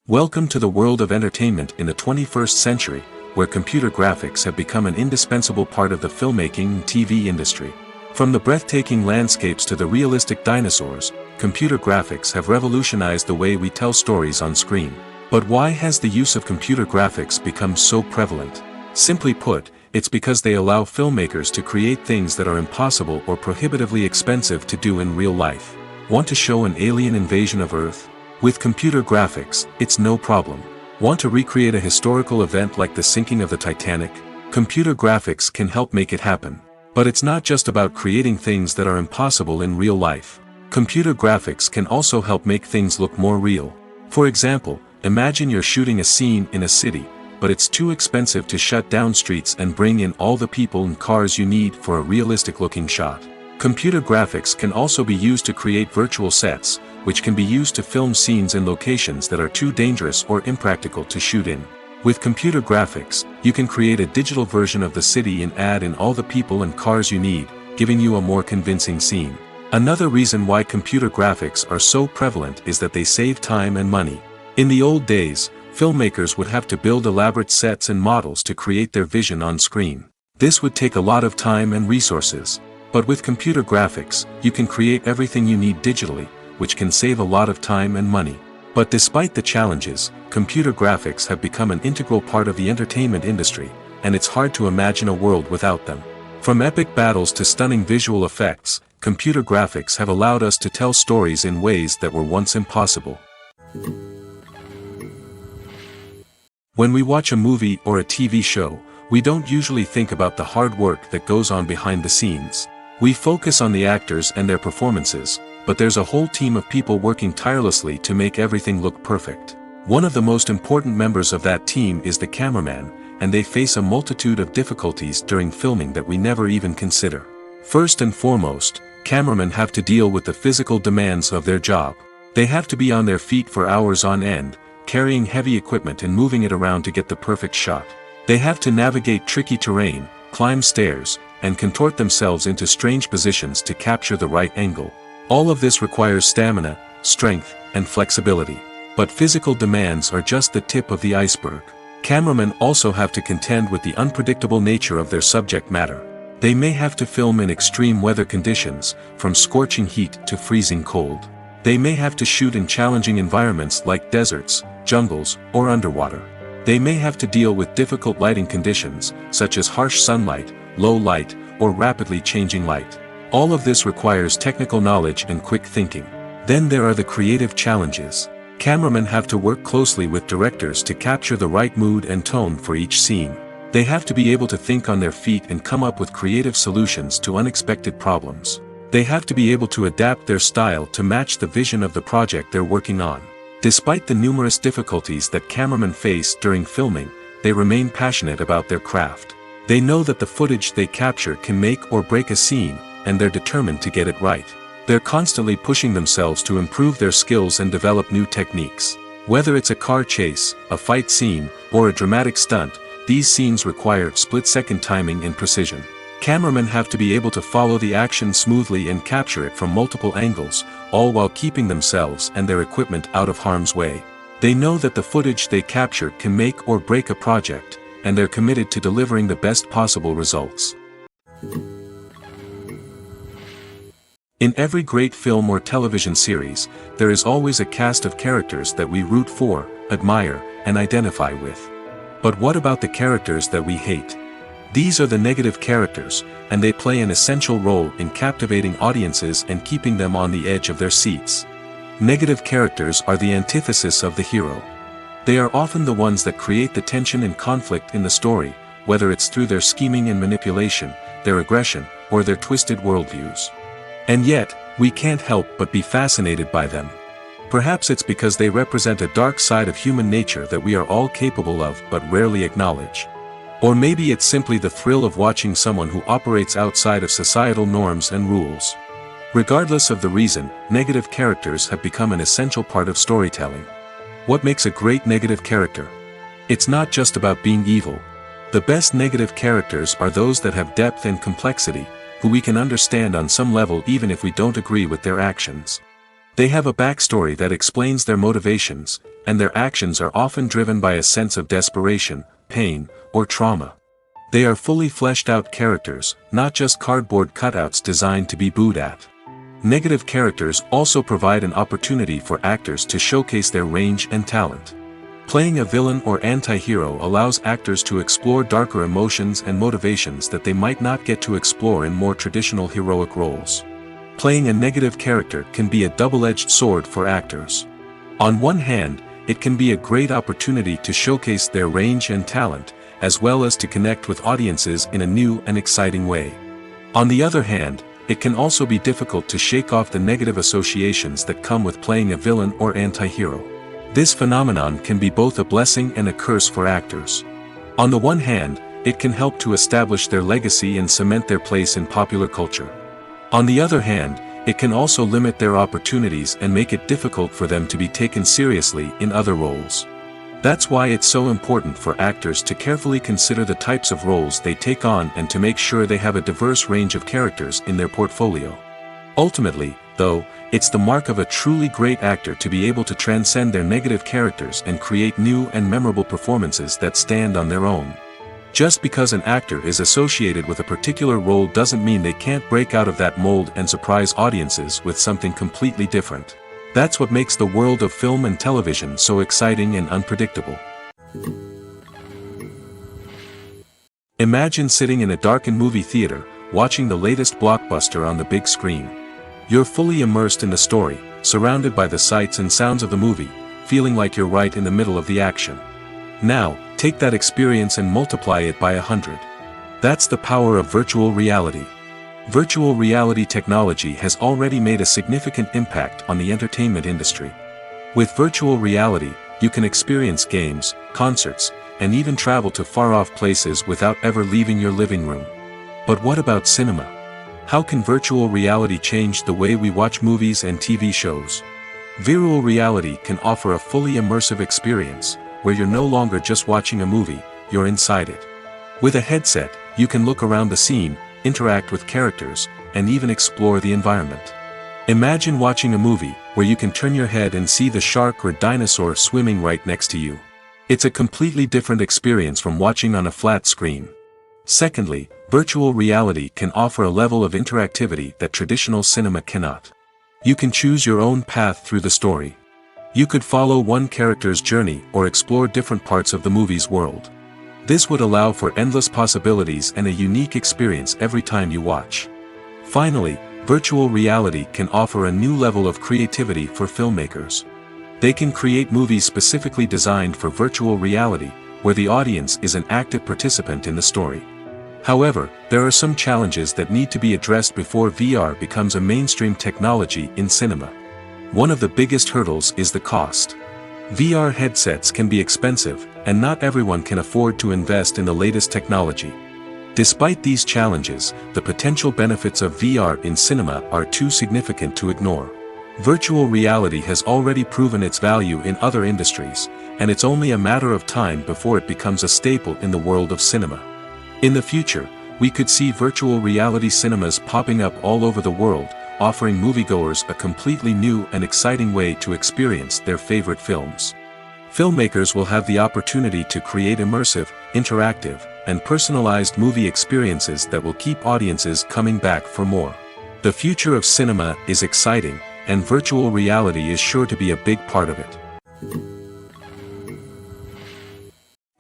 Welcome to the world of entertainment in the 21st century, where computer graphics have become an indispensable part of the filmmaking and TV industry. From the breathtaking landscapes to the realistic dinosaurs, computer graphics have revolutionized the way we tell stories on screen. But why has the use of computer graphics become so prevalent? Simply put, it's because they allow filmmakers to create things that are impossible or prohibitively expensive to do in real life. Want to show an alien invasion of Earth? With computer graphics, it's no problem. Want to recreate a historical event like the sinking of the Titanic? Computer graphics can help make it happen. But it's not just about creating things that are impossible in real life. Computer graphics can also help make things look more real. For example, imagine you're shooting a scene in a city, but it's too expensive to shut down streets and bring in all the people and cars you need for a realistic-looking shot. Computer graphics can also be used to create virtual sets, which can be used to film scenes in locations that are too dangerous or impractical to shoot in. With computer graphics, you can create a digital version of the city and add in all the people and cars you need, giving you a more convincing scene. Another reason why computer graphics are so prevalent is that they save time and money. In the old days, filmmakers would have to build elaborate sets and models to create their vision on screen. This would take a lot of time and resources. But with computer graphics, you can create everything you need digitally, which can save a lot of time and money. But despite the challenges, computer graphics have become an integral part of the entertainment industry, and it's hard to imagine a world without them. From epic battles to stunning visual effects, computer graphics have allowed us to tell stories in ways that were once impossible. When we watch a movie or a TV show, we don't usually think about the hard work that goes on behind the scenes. We focus on the actors and their performances, but there's a whole team of people working tirelessly to make everything look perfect. One of the most important members of that team is the cameraman, and they face a multitude of difficulties during filming that we never even consider. First and foremost, cameramen have to deal with the physical demands of their job. They have to be on their feet for hours on end, carrying heavy equipment and moving it around to get the perfect shot. They have to navigate tricky terrain, climb stairs, and contort themselves into strange positions to capture the right angle. All of this requires stamina, strength, and flexibility. But physical demands are just the tip of the iceberg. Cameramen also have to contend with the unpredictable nature of their subject matter. They may have to film in extreme weather conditions, from scorching heat to freezing cold. They may have to shoot in challenging environments like deserts, jungles, or underwater. They may have to deal with difficult lighting conditions, such as harsh sunlight, low light, or rapidly changing light. All of this requires technical knowledge and quick thinking. Then there are the creative challenges. Cameramen have to work closely with directors to capture the right mood and tone for each scene. They have to be able to think on their feet and come up with creative solutions to unexpected problems. They have to be able to adapt their style to match the vision of the project they're working on. Despite the numerous difficulties that cameramen face during filming, they remain passionate about their craft. They know that the footage they capture can make or break a scene, and they're determined to get it right. They're constantly pushing themselves to improve their skills and develop new techniques. Whether it's a car chase, a fight scene, or a dramatic stunt, these scenes require split-second timing and precision. Cameramen have to be able to follow the action smoothly and capture it from multiple angles, all while keeping themselves and their equipment out of harm's way. They know that the footage they capture can make or break a project, and they're committed to delivering the best possible results. In every great film or television series, there is always a cast of characters that we root for, admire, and identify with. But what about the characters that we hate? These are the negative characters, and they play an essential role in captivating audiences and keeping them on the edge of their seats. Negative characters are the antithesis of the hero. They are often the ones that create the tension and conflict in the story, whether it's through their scheming and manipulation, their aggression, or their twisted worldviews. And yet, we can't help but be fascinated by them. Perhaps it's because they represent a dark side of human nature that we are all capable of but rarely acknowledge. Or maybe it's simply the thrill of watching someone who operates outside of societal norms and rules. Regardless of the reason, negative characters have become an essential part of storytelling. What makes a great negative character? It's not just about being evil. The best negative characters are those that have depth and complexity, who we can understand on some level even if we don't agree with their actions. They have a backstory that explains their motivations, and their actions are often driven by a sense of desperation, pain, or trauma. They are fully fleshed out characters, not just cardboard cutouts designed to be booed at. Negative characters also provide an opportunity for actors to showcase their range and talent. Playing a villain or anti-hero allows actors to explore darker emotions and motivations that they might not get to explore in more traditional heroic roles. Playing a negative character can be a double-edged sword for actors. On one hand, it can be a great opportunity to showcase their range and talent, as well as to connect with audiences in a new and exciting way. On the other hand, it can also be difficult to shake off the negative associations that come with playing a villain or anti-hero. This phenomenon can be both a blessing and a curse for actors. On the one hand, it can help to establish their legacy and cement their place in popular culture. On the other hand, it can also limit their opportunities and make it difficult for them to be taken seriously in other roles. That's why it's so important for actors to carefully consider the types of roles they take on and to make sure they have a diverse range of characters in their portfolio. Ultimately, though, it's the mark of a truly great actor to be able to transcend their negative characters and create new and memorable performances that stand on their own. Just because an actor is associated with a particular role doesn't mean they can't break out of that mold and surprise audiences with something completely different. That's what makes the world of film and television so exciting and unpredictable. Imagine sitting in a darkened movie theater, watching the latest blockbuster on the big screen. You're fully immersed in the story, surrounded by the sights and sounds of the movie, feeling like you're right in the middle of the action. Now, take that experience and multiply it by 100. That's the power of virtual reality. Virtual reality technology has already made a significant impact on the entertainment industry. With virtual reality, you can experience games, concerts, and even travel to far-off places without ever leaving your living room. But what about cinema? How can virtual reality change the way we watch movies and TV shows? Virtual reality can offer a fully immersive experience, where you're no longer just watching a movie, you're inside it. With a headset, you can look around the scene, interact with characters, and even explore the environment. Imagine watching a movie where you can turn your head and see the shark or dinosaur swimming right next to you. It's a completely different experience from watching on a flat screen. Secondly, virtual reality can offer a level of interactivity that traditional cinema cannot. You can choose your own path through the story. You could follow one character's journey or explore different parts of the movie's world. This would allow for endless possibilities and a unique experience every time you watch. Finally, virtual reality can offer a new level of creativity for filmmakers. They can create movies specifically designed for virtual reality, where the audience is an active participant in the story. However, there are some challenges that need to be addressed before VR becomes a mainstream technology in cinema. One of the biggest hurdles is the cost. VR headsets can be expensive, and not everyone can afford to invest in the latest technology. Despite these challenges, the potential benefits of VR in cinema are too significant to ignore. Virtual reality has already proven its value in other industries, and it's only a matter of time before it becomes a staple in the world of cinema. In the future, we could see virtual reality cinemas popping up all over the world, offering moviegoers a completely new and exciting way to experience their favorite films. Filmmakers will have the opportunity to create immersive, interactive, and personalized movie experiences that will keep audiences coming back for more. The future of cinema is exciting, and virtual reality is sure to be a big part of it.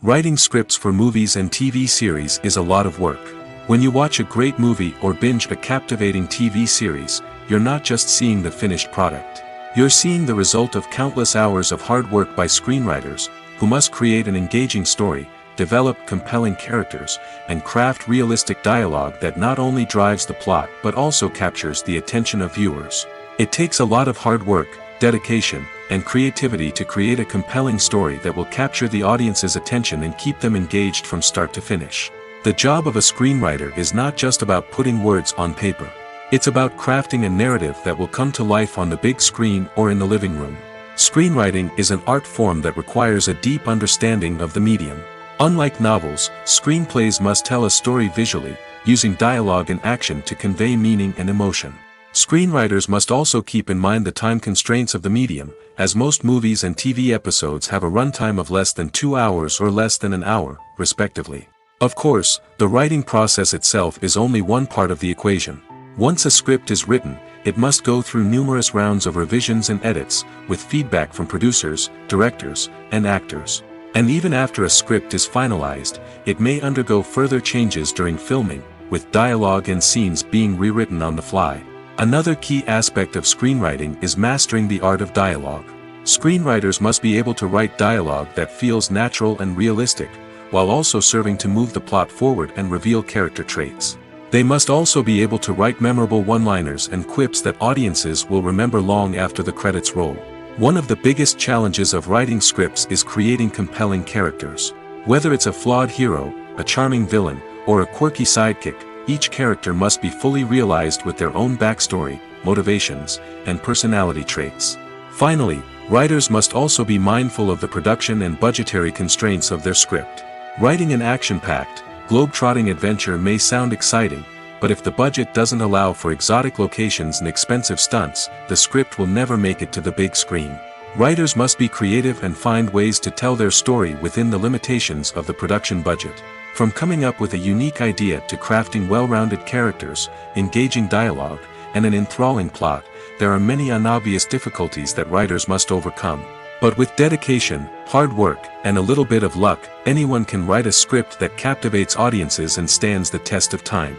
Writing scripts for movies and TV series is a lot of work. When you watch a great movie or binge a captivating TV series, you're not just seeing the finished product. You're seeing the result of countless hours of hard work by screenwriters, who must create an engaging story, develop compelling characters, and craft realistic dialogue that not only drives the plot but also captures the attention of viewers. It takes a lot of hard work, dedication, and creativity to create a compelling story that will capture the audience's attention and keep them engaged from start to finish. The job of a screenwriter is not just about putting words on paper. It's about crafting a narrative that will come to life on the big screen or in the living room. Screenwriting is an art form that requires a deep understanding of the medium. Unlike novels, screenplays must tell a story visually, using dialogue and action to convey meaning and emotion. Screenwriters must also keep in mind the time constraints of the medium, as most movies and TV episodes have a runtime of less than 2 hours or less than an hour, respectively. Of course, the writing process itself is only one part of the equation. Once a script is written, it must go through numerous rounds of revisions and edits, with feedback from producers, directors, and actors. And even after a script is finalized, it may undergo further changes during filming, with dialogue and scenes being rewritten on the fly. Another key aspect of screenwriting is mastering the art of dialogue. Screenwriters must be able to write dialogue that feels natural and realistic, while also serving to move the plot forward and reveal character traits. They must also be able to write memorable one-liners and quips that audiences will remember long after the credits roll. One of the biggest challenges of writing scripts is creating compelling characters. Whether it's a flawed hero, a charming villain, or a quirky sidekick, each character must be fully realized with their own backstory, motivations, and personality traits. Finally, writers must also be mindful of the production and budgetary constraints of their script. Writing an action-packed, globe-trotting adventure may sound exciting, but if the budget doesn't allow for exotic locations and expensive stunts, the script will never make it to the big screen. Writers must be creative and find ways to tell their story within the limitations of the production budget. From coming up with a unique idea to crafting well-rounded characters, engaging dialogue, and an enthralling plot, there are many unobvious difficulties that writers must overcome. But with dedication, hard work, and a little bit of luck, anyone can write a script that captivates audiences and stands the test of time.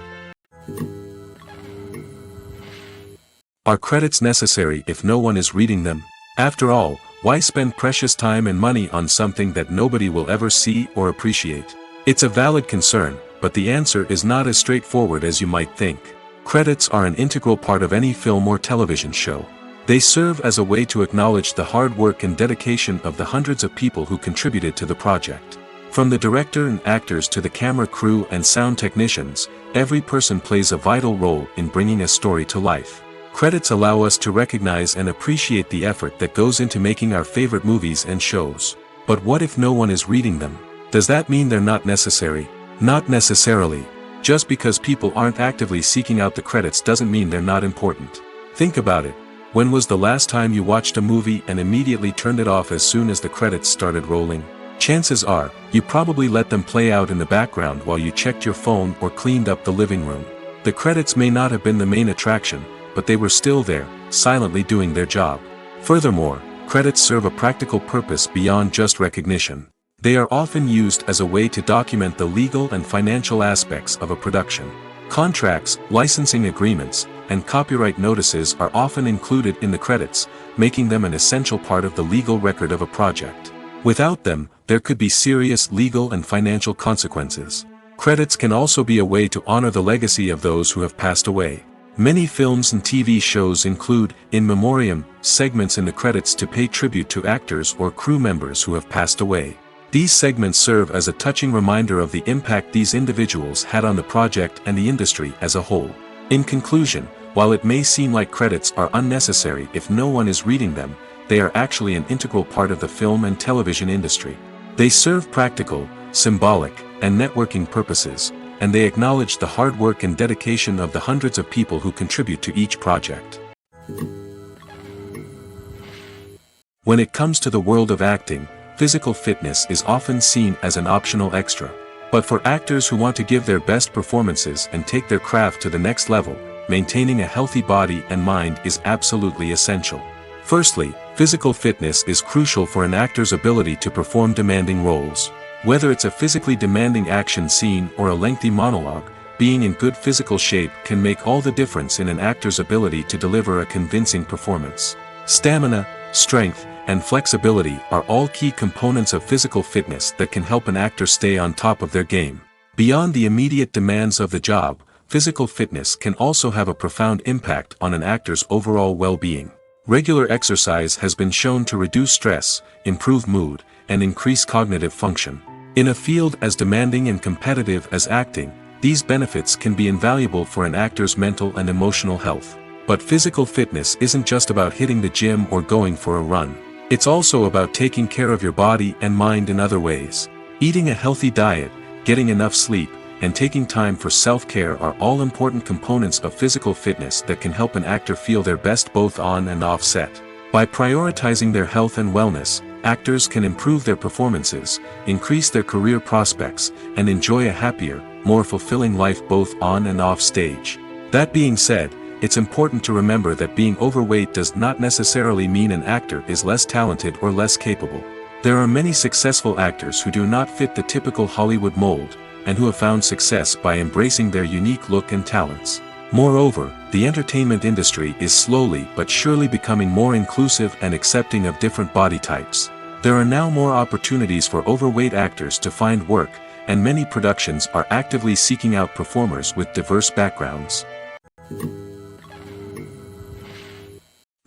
Are credits necessary if no one is reading them? After all, why spend precious time and money on something that nobody will ever see or appreciate? It's a valid concern, but the answer is not as straightforward as you might think. Credits are an integral part of any film or television show. They serve as a way to acknowledge the hard work and dedication of the hundreds of people who contributed to the project. From the director and actors to the camera crew and sound technicians, every person plays a vital role in bringing a story to life. Credits allow us to recognize and appreciate the effort that goes into making our favorite movies and shows. But what if no one is reading them? Does that mean they're not necessary? Not necessarily. Just because people aren't actively seeking out the credits doesn't mean they're not important. Think about it. When was the last time you watched a movie and immediately turned it off as soon as the credits started rolling? Chances are, you probably let them play out in the background while you checked your phone or cleaned up the living room. The credits may not have been the main attraction, but they were still there, silently doing their job. Furthermore, credits serve a practical purpose beyond just recognition. They are often used as a way to document the legal and financial aspects of a production. Contracts, licensing agreements, and copyright notices are often included in the credits, making them an essential part of the legal record of a project. Without them, there could be serious legal and financial consequences. Credits can also be a way to honor the legacy of those who have passed away. Many films and TV shows include, in memoriam, segments in the credits to pay tribute to actors or crew members who have passed away. These segments serve as a touching reminder of the impact these individuals had on the project and the industry as a whole. In conclusion, while it may seem like credits are unnecessary if no one is reading them, they are actually an integral part of the film and television industry. They serve practical, symbolic, and networking purposes, and they acknowledge the hard work and dedication of the hundreds of people who contribute to each project. When it comes to the world of acting, physical fitness is often seen as an optional extra. But for actors who want to give their best performances and take their craft to the next level, maintaining a healthy body and mind is absolutely essential. Firstly, physical fitness is crucial for an actor's ability to perform demanding roles. Whether it's a physically demanding action scene or a lengthy monologue, being in good physical shape can make all the difference in an actor's ability to deliver a convincing performance. Stamina, strength, and flexibility are all key components of physical fitness that can help an actor stay on top of their game. Beyond the immediate demands of the job, physical fitness can also have a profound impact on an actor's overall well-being. Regular exercise has been shown to reduce stress, improve mood, and increase cognitive function. In a field as demanding and competitive as acting, these benefits can be invaluable for an actor's mental and emotional health. But physical fitness isn't just about hitting the gym or going for a run. It's also about taking care of your body and mind in other ways. Eating a healthy diet, getting enough sleep, and taking time for self-care are all important components of physical fitness that can help an actor feel their best both on and off set. By prioritizing their health and wellness, actors can improve their performances, increase their career prospects, and enjoy a happier, more fulfilling life both on and off stage. That being said, it's important to remember that being overweight does not necessarily mean an actor is less talented or less capable. There are many successful actors who do not fit the typical Hollywood mold, and who have found success by embracing their unique look and talents. Moreover, the entertainment industry is slowly but surely becoming more inclusive and accepting of different body types. There are now more opportunities for overweight actors to find work, and many productions are actively seeking out performers with diverse backgrounds.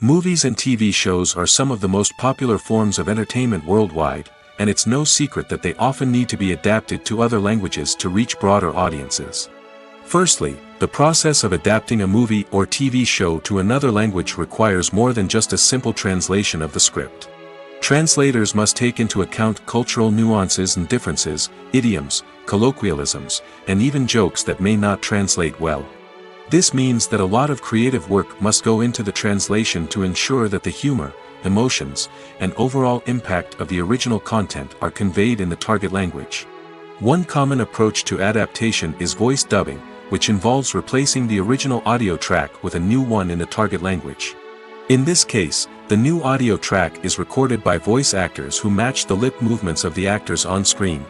Movies and TV shows are some of the most popular forms of entertainment worldwide, and it's no secret that they often need to be adapted to other languages to reach broader audiences. Firstly, the process of adapting a movie or TV show to another language requires more than just a simple translation of the script. Translators must take into account cultural nuances and differences, idioms, colloquialisms, and even jokes that may not translate well. This means that a lot of creative work must go into the translation to ensure that the humor, emotions, and overall impact of the original content are conveyed in the target language. One common approach to adaptation is voice dubbing, which involves replacing the original audio track with a new one in the target language. In this case, the new audio track is recorded by voice actors who match the lip movements of the actors on screen.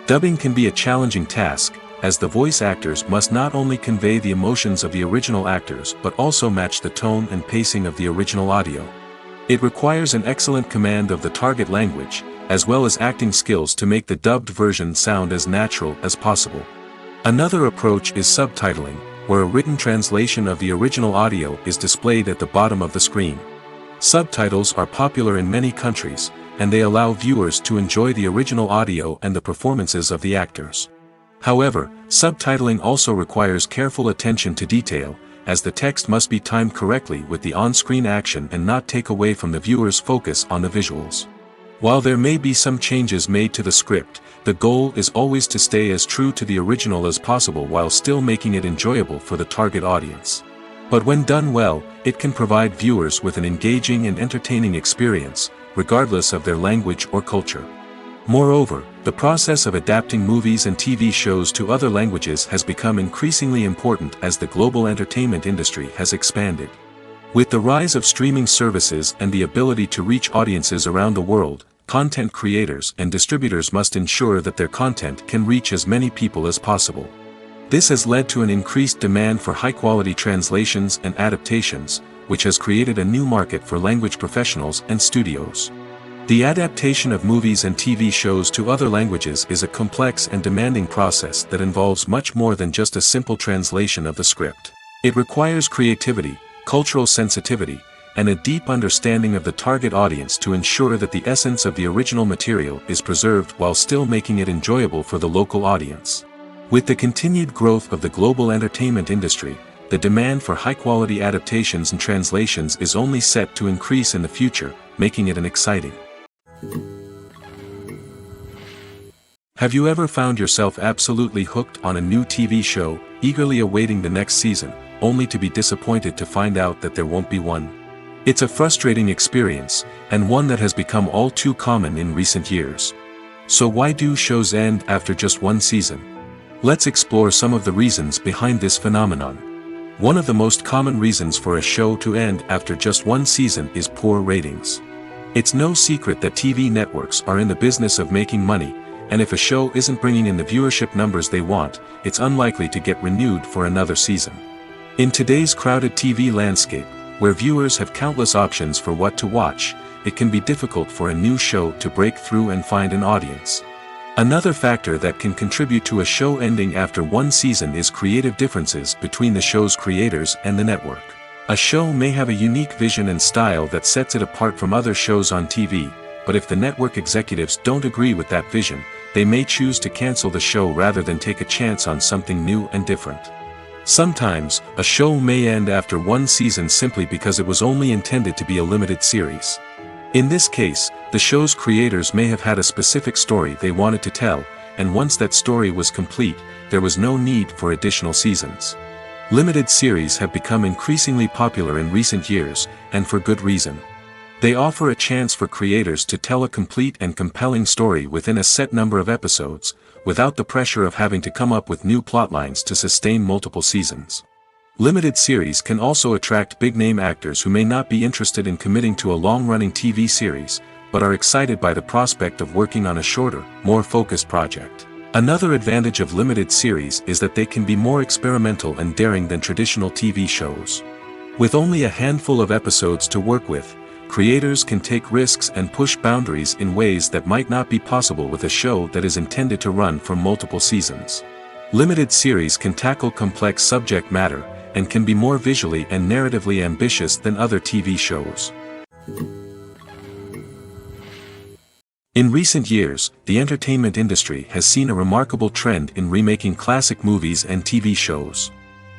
Dubbing can be a challenging task, as the voice actors must not only convey the emotions of the original actors but also match the tone and pacing of the original audio. It requires an excellent command of the target language, as well as acting skills to make the dubbed version sound as natural as possible. Another approach is subtitling, where a written translation of the original audio is displayed at the bottom of the screen. Subtitles are popular in many countries, and they allow viewers to enjoy the original audio and the performances of the actors. However, subtitling also requires careful attention to detail, as the text must be timed correctly with the on-screen action and not take away from the viewer's focus on the visuals. While there may be some changes made to the script, the goal is always to stay as true to the original as possible while still making it enjoyable for the target audience. But when done well, it can provide viewers with an engaging and entertaining experience, regardless of their language or culture. Moreover, the process of adapting movies and TV shows to other languages has become increasingly important as the global entertainment industry has expanded. With the rise of streaming services and the ability to reach audiences around the world, content creators and distributors must ensure that their content can reach as many people as possible. This has led to an increased demand for high-quality translations and adaptations, which has created a new market for language professionals and studios. The adaptation of movies and TV shows to other languages is a complex and demanding process that involves much more than just a simple translation of the script. It requires creativity, cultural sensitivity, and a deep understanding of the target audience to ensure that the essence of the original material is preserved while still making it enjoyable for the local audience. With the continued growth of the global entertainment industry, the demand for high-quality adaptations and translations is only set to increase in the future, making it exciting. Have you ever found yourself absolutely hooked on a new TV show, eagerly awaiting the next season, only to be disappointed to find out that there won't be one? It's a frustrating experience, and one that has become all too common in recent years. So why do shows end after just one season? Let's explore some of the reasons behind this phenomenon. One of the most common reasons for a show to end after just one season is poor ratings. It's no secret that TV networks are in the business of making money, and if a show isn't bringing in the viewership numbers they want, it's unlikely to get renewed for another season. In today's crowded TV landscape, where viewers have countless options for what to watch, it can be difficult for a new show to break through and find an audience. Another factor that can contribute to a show ending after one season is creative differences between the show's creators and the network. A show may have a unique vision and style that sets it apart from other shows on TV, but if the network executives don't agree with that vision, they may choose to cancel the show rather than take a chance on something new and different. Sometimes, a show may end after one season simply because it was only intended to be a limited series. In this case, the show's creators may have had a specific story they wanted to tell, and once that story was complete, there was no need for additional seasons. Limited series have become increasingly popular in recent years, and for good reason. They offer a chance for creators to tell a complete and compelling story within a set number of episodes, without the pressure of having to come up with new plotlines to sustain multiple seasons. Limited series can also attract big-name actors who may not be interested in committing to a long-running TV series, but are excited by the prospect of working on a shorter, more focused project. Another advantage of limited series is that they can be more experimental and daring than traditional TV shows. With only a handful of episodes to work with, creators can take risks and push boundaries in ways that might not be possible with a show that is intended to run for multiple seasons. Limited series can tackle complex subject matter, and can be more visually and narratively ambitious than other TV shows. In recent years, the entertainment industry has seen a remarkable trend in remaking classic movies and TV shows.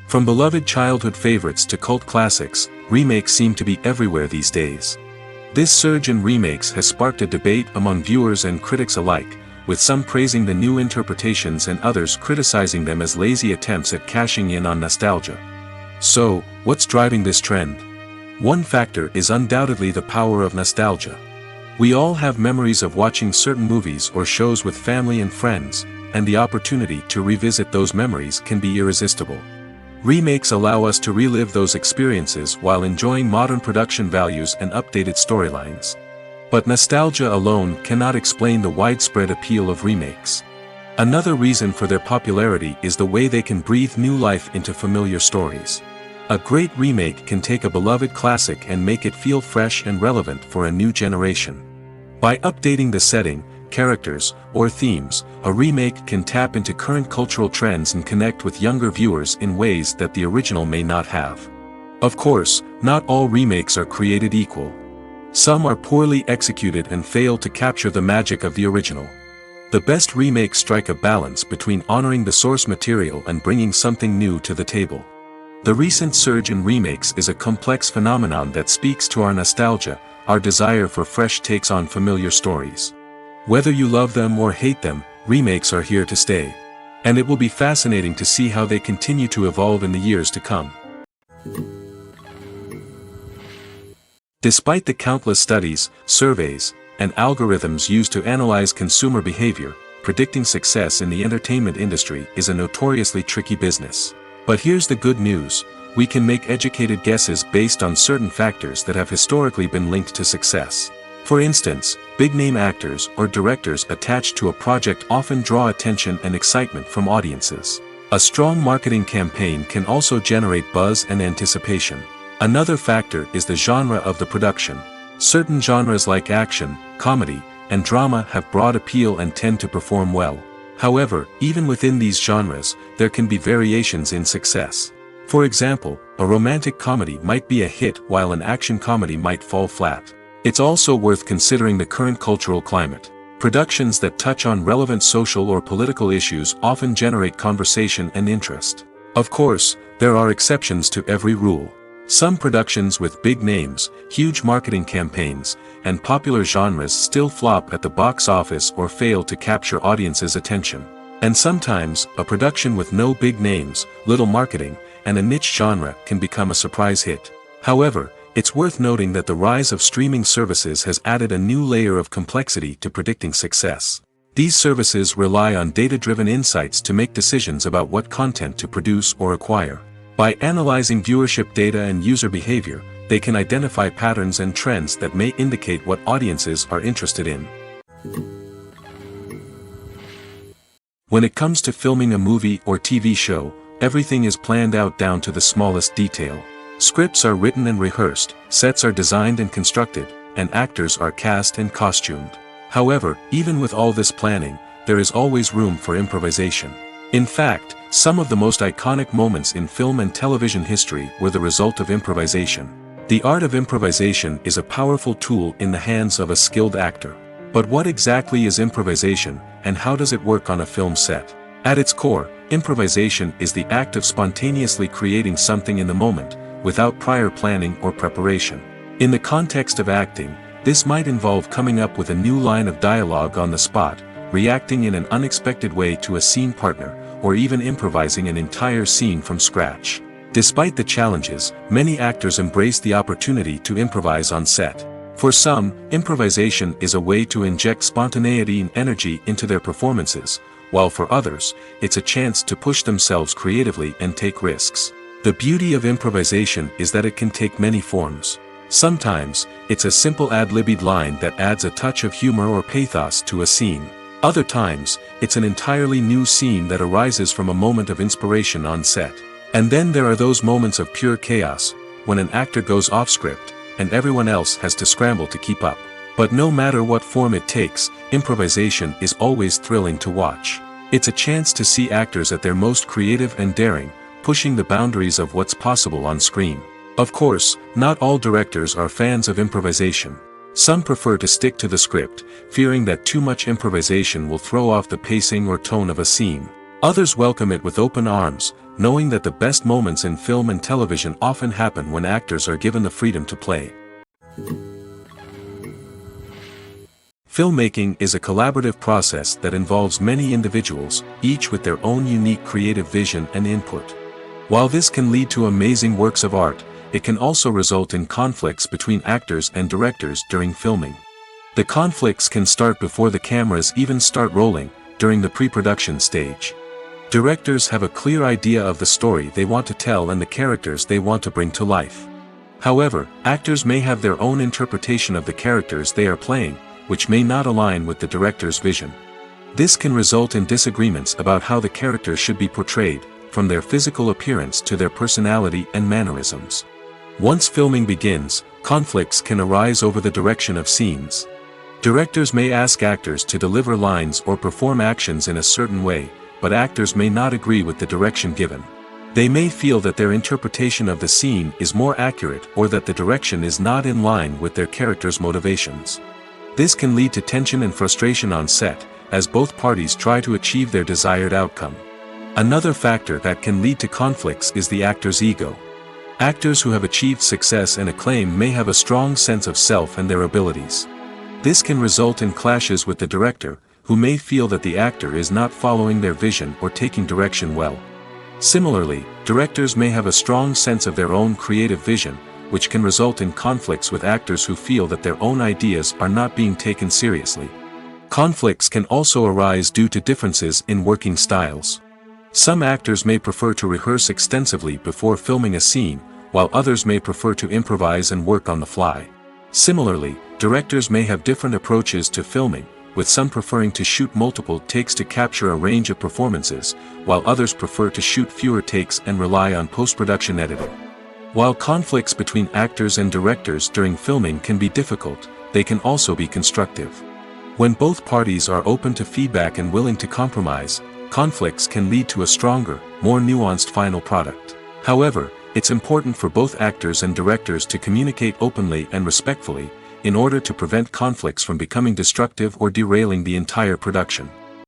From beloved childhood favorites to cult classics, remakes seem to be everywhere these days. This surge in remakes has sparked a debate among viewers and critics alike, with some praising the new interpretations and others criticizing them as lazy attempts at cashing in on nostalgia. So, what's driving this trend? One factor is undoubtedly the power of nostalgia. We all have memories of watching certain movies or shows with family and friends, and the opportunity to revisit those memories can be irresistible. Remakes allow us to relive those experiences while enjoying modern production values and updated storylines. But nostalgia alone cannot explain the widespread appeal of remakes. Another reason for their popularity is the way they can breathe new life into familiar stories. A great remake can take a beloved classic and make it feel fresh and relevant for a new generation. By updating the setting, characters, or themes, a remake can tap into current cultural trends and connect with younger viewers in ways that the original may not have. Of course, not all remakes are created equal. Some are poorly executed and fail to capture the magic of the original. The best remakes strike a balance between honoring the source material and bringing something new to the table. The recent surge in remakes is a complex phenomenon that speaks to our nostalgia, our desire for fresh takes on familiar stories. Whether you love them or hate them, remakes are here to stay. And it will be fascinating to see how they continue to evolve in the years to come. Despite the countless studies, surveys, and algorithms used to analyze consumer behavior, predicting success in the entertainment industry is a notoriously tricky business. But here's the good news: we can make educated guesses based on certain factors that have historically been linked to success. For instance, big-name actors or directors attached to a project often draw attention and excitement from audiences. A strong marketing campaign can also generate buzz and anticipation. Another factor is the genre of the production. Certain genres like action, comedy, and drama have broad appeal and tend to perform well. However, even within these genres, there can be variations in success. For example, a romantic comedy might be a hit while an action comedy might fall flat. It's also worth considering the current cultural climate. Productions that touch on relevant social or political issues often generate conversation and interest. Of course, there are exceptions to every rule. Some productions with big names, huge marketing campaigns, and popular genres still flop at the box office or fail to capture audiences' attention. And sometimes, a production with no big names, little marketing, and a niche genre can become a surprise hit. However, it's worth noting that the rise of streaming services has added a new layer of complexity to predicting success. These services rely on data-driven insights to make decisions about what content to produce or acquire. By analyzing viewership data and user behavior, they can identify patterns and trends that may indicate what audiences are interested in. When it comes to filming a movie or TV show, everything is planned out down to the smallest detail. Scripts are written and rehearsed, sets are designed and constructed, and actors are cast and costumed. However, even with all this planning, there is always room for improvisation. In fact, some of the most iconic moments in film and television history were the result of improvisation. The art of improvisation is a powerful tool in the hands of a skilled actor. But what exactly is improvisation, and how does it work on a film set? At its core, improvisation is the act of spontaneously creating something in the moment, without prior planning or preparation. In the context of acting, this might involve coming up with a new line of dialogue on the spot, reacting in an unexpected way to a scene partner, or even improvising an entire scene from scratch. Despite the challenges, many actors embrace the opportunity to improvise on set. For some, improvisation is a way to inject spontaneity and energy into their performances, while for others, it's a chance to push themselves creatively and take risks. The beauty of improvisation is that it can take many forms. Sometimes, it's a simple ad-libbed line that adds a touch of humor or pathos to a scene. Other times, it's an entirely new scene that arises from a moment of inspiration on set. And then there are those moments of pure chaos, when an actor goes off script, and everyone else has to scramble to keep up. But no matter what form it takes, improvisation is always thrilling to watch. It's a chance to see actors at their most creative and daring, pushing the boundaries of what's possible on screen. Of course, not all directors are fans of improvisation. Some prefer to stick to the script, fearing that too much improvisation will throw off the pacing or tone of a scene. Others welcome it with open arms, knowing that the best moments in film and television often happen when actors are given the freedom to play. Filmmaking is a collaborative process that involves many individuals, each with their own unique creative vision and input. While this can lead to amazing works of art, it can also result in conflicts between actors and directors during filming. The conflicts can start before the cameras even start rolling, during the pre-production stage. Directors have a clear idea of the story they want to tell and the characters they want to bring to life. However, actors may have their own interpretation of the characters they are playing, which may not align with the director's vision. This can result in disagreements about how the characters should be portrayed, from their physical appearance to their personality and mannerisms. Once filming begins, conflicts can arise over the direction of scenes. Directors may ask actors to deliver lines or perform actions in a certain way, but actors may not agree with the direction given. They may feel that their interpretation of the scene is more accurate or that the direction is not in line with their character's motivations. This can lead to tension and frustration on set, as both parties try to achieve their desired outcome. Another factor that can lead to conflicts is the actor's ego. Actors who have achieved success and acclaim may have a strong sense of self and their abilities. This can result in clashes with the director, who may feel that the actor is not following their vision or taking direction well. Similarly, directors may have a strong sense of their own creative vision, which can result in conflicts with actors who feel that their own ideas are not being taken seriously. Conflicts can also arise due to differences in working styles. Some actors may prefer to rehearse extensively before filming a scene, while others may prefer to improvise and work on the fly. Similarly, directors may have different approaches to filming, with some preferring to shoot multiple takes to capture a range of performances, while others prefer to shoot fewer takes and rely on post-production editing. While conflicts between actors and directors during filming can be difficult, they can also be constructive. When both parties are open to feedback and willing to compromise, conflicts can lead to a stronger, more nuanced final product. However, it's important for both actors and directors to communicate openly and respectfully, in order to prevent conflicts from becoming destructive or derailing the entire production.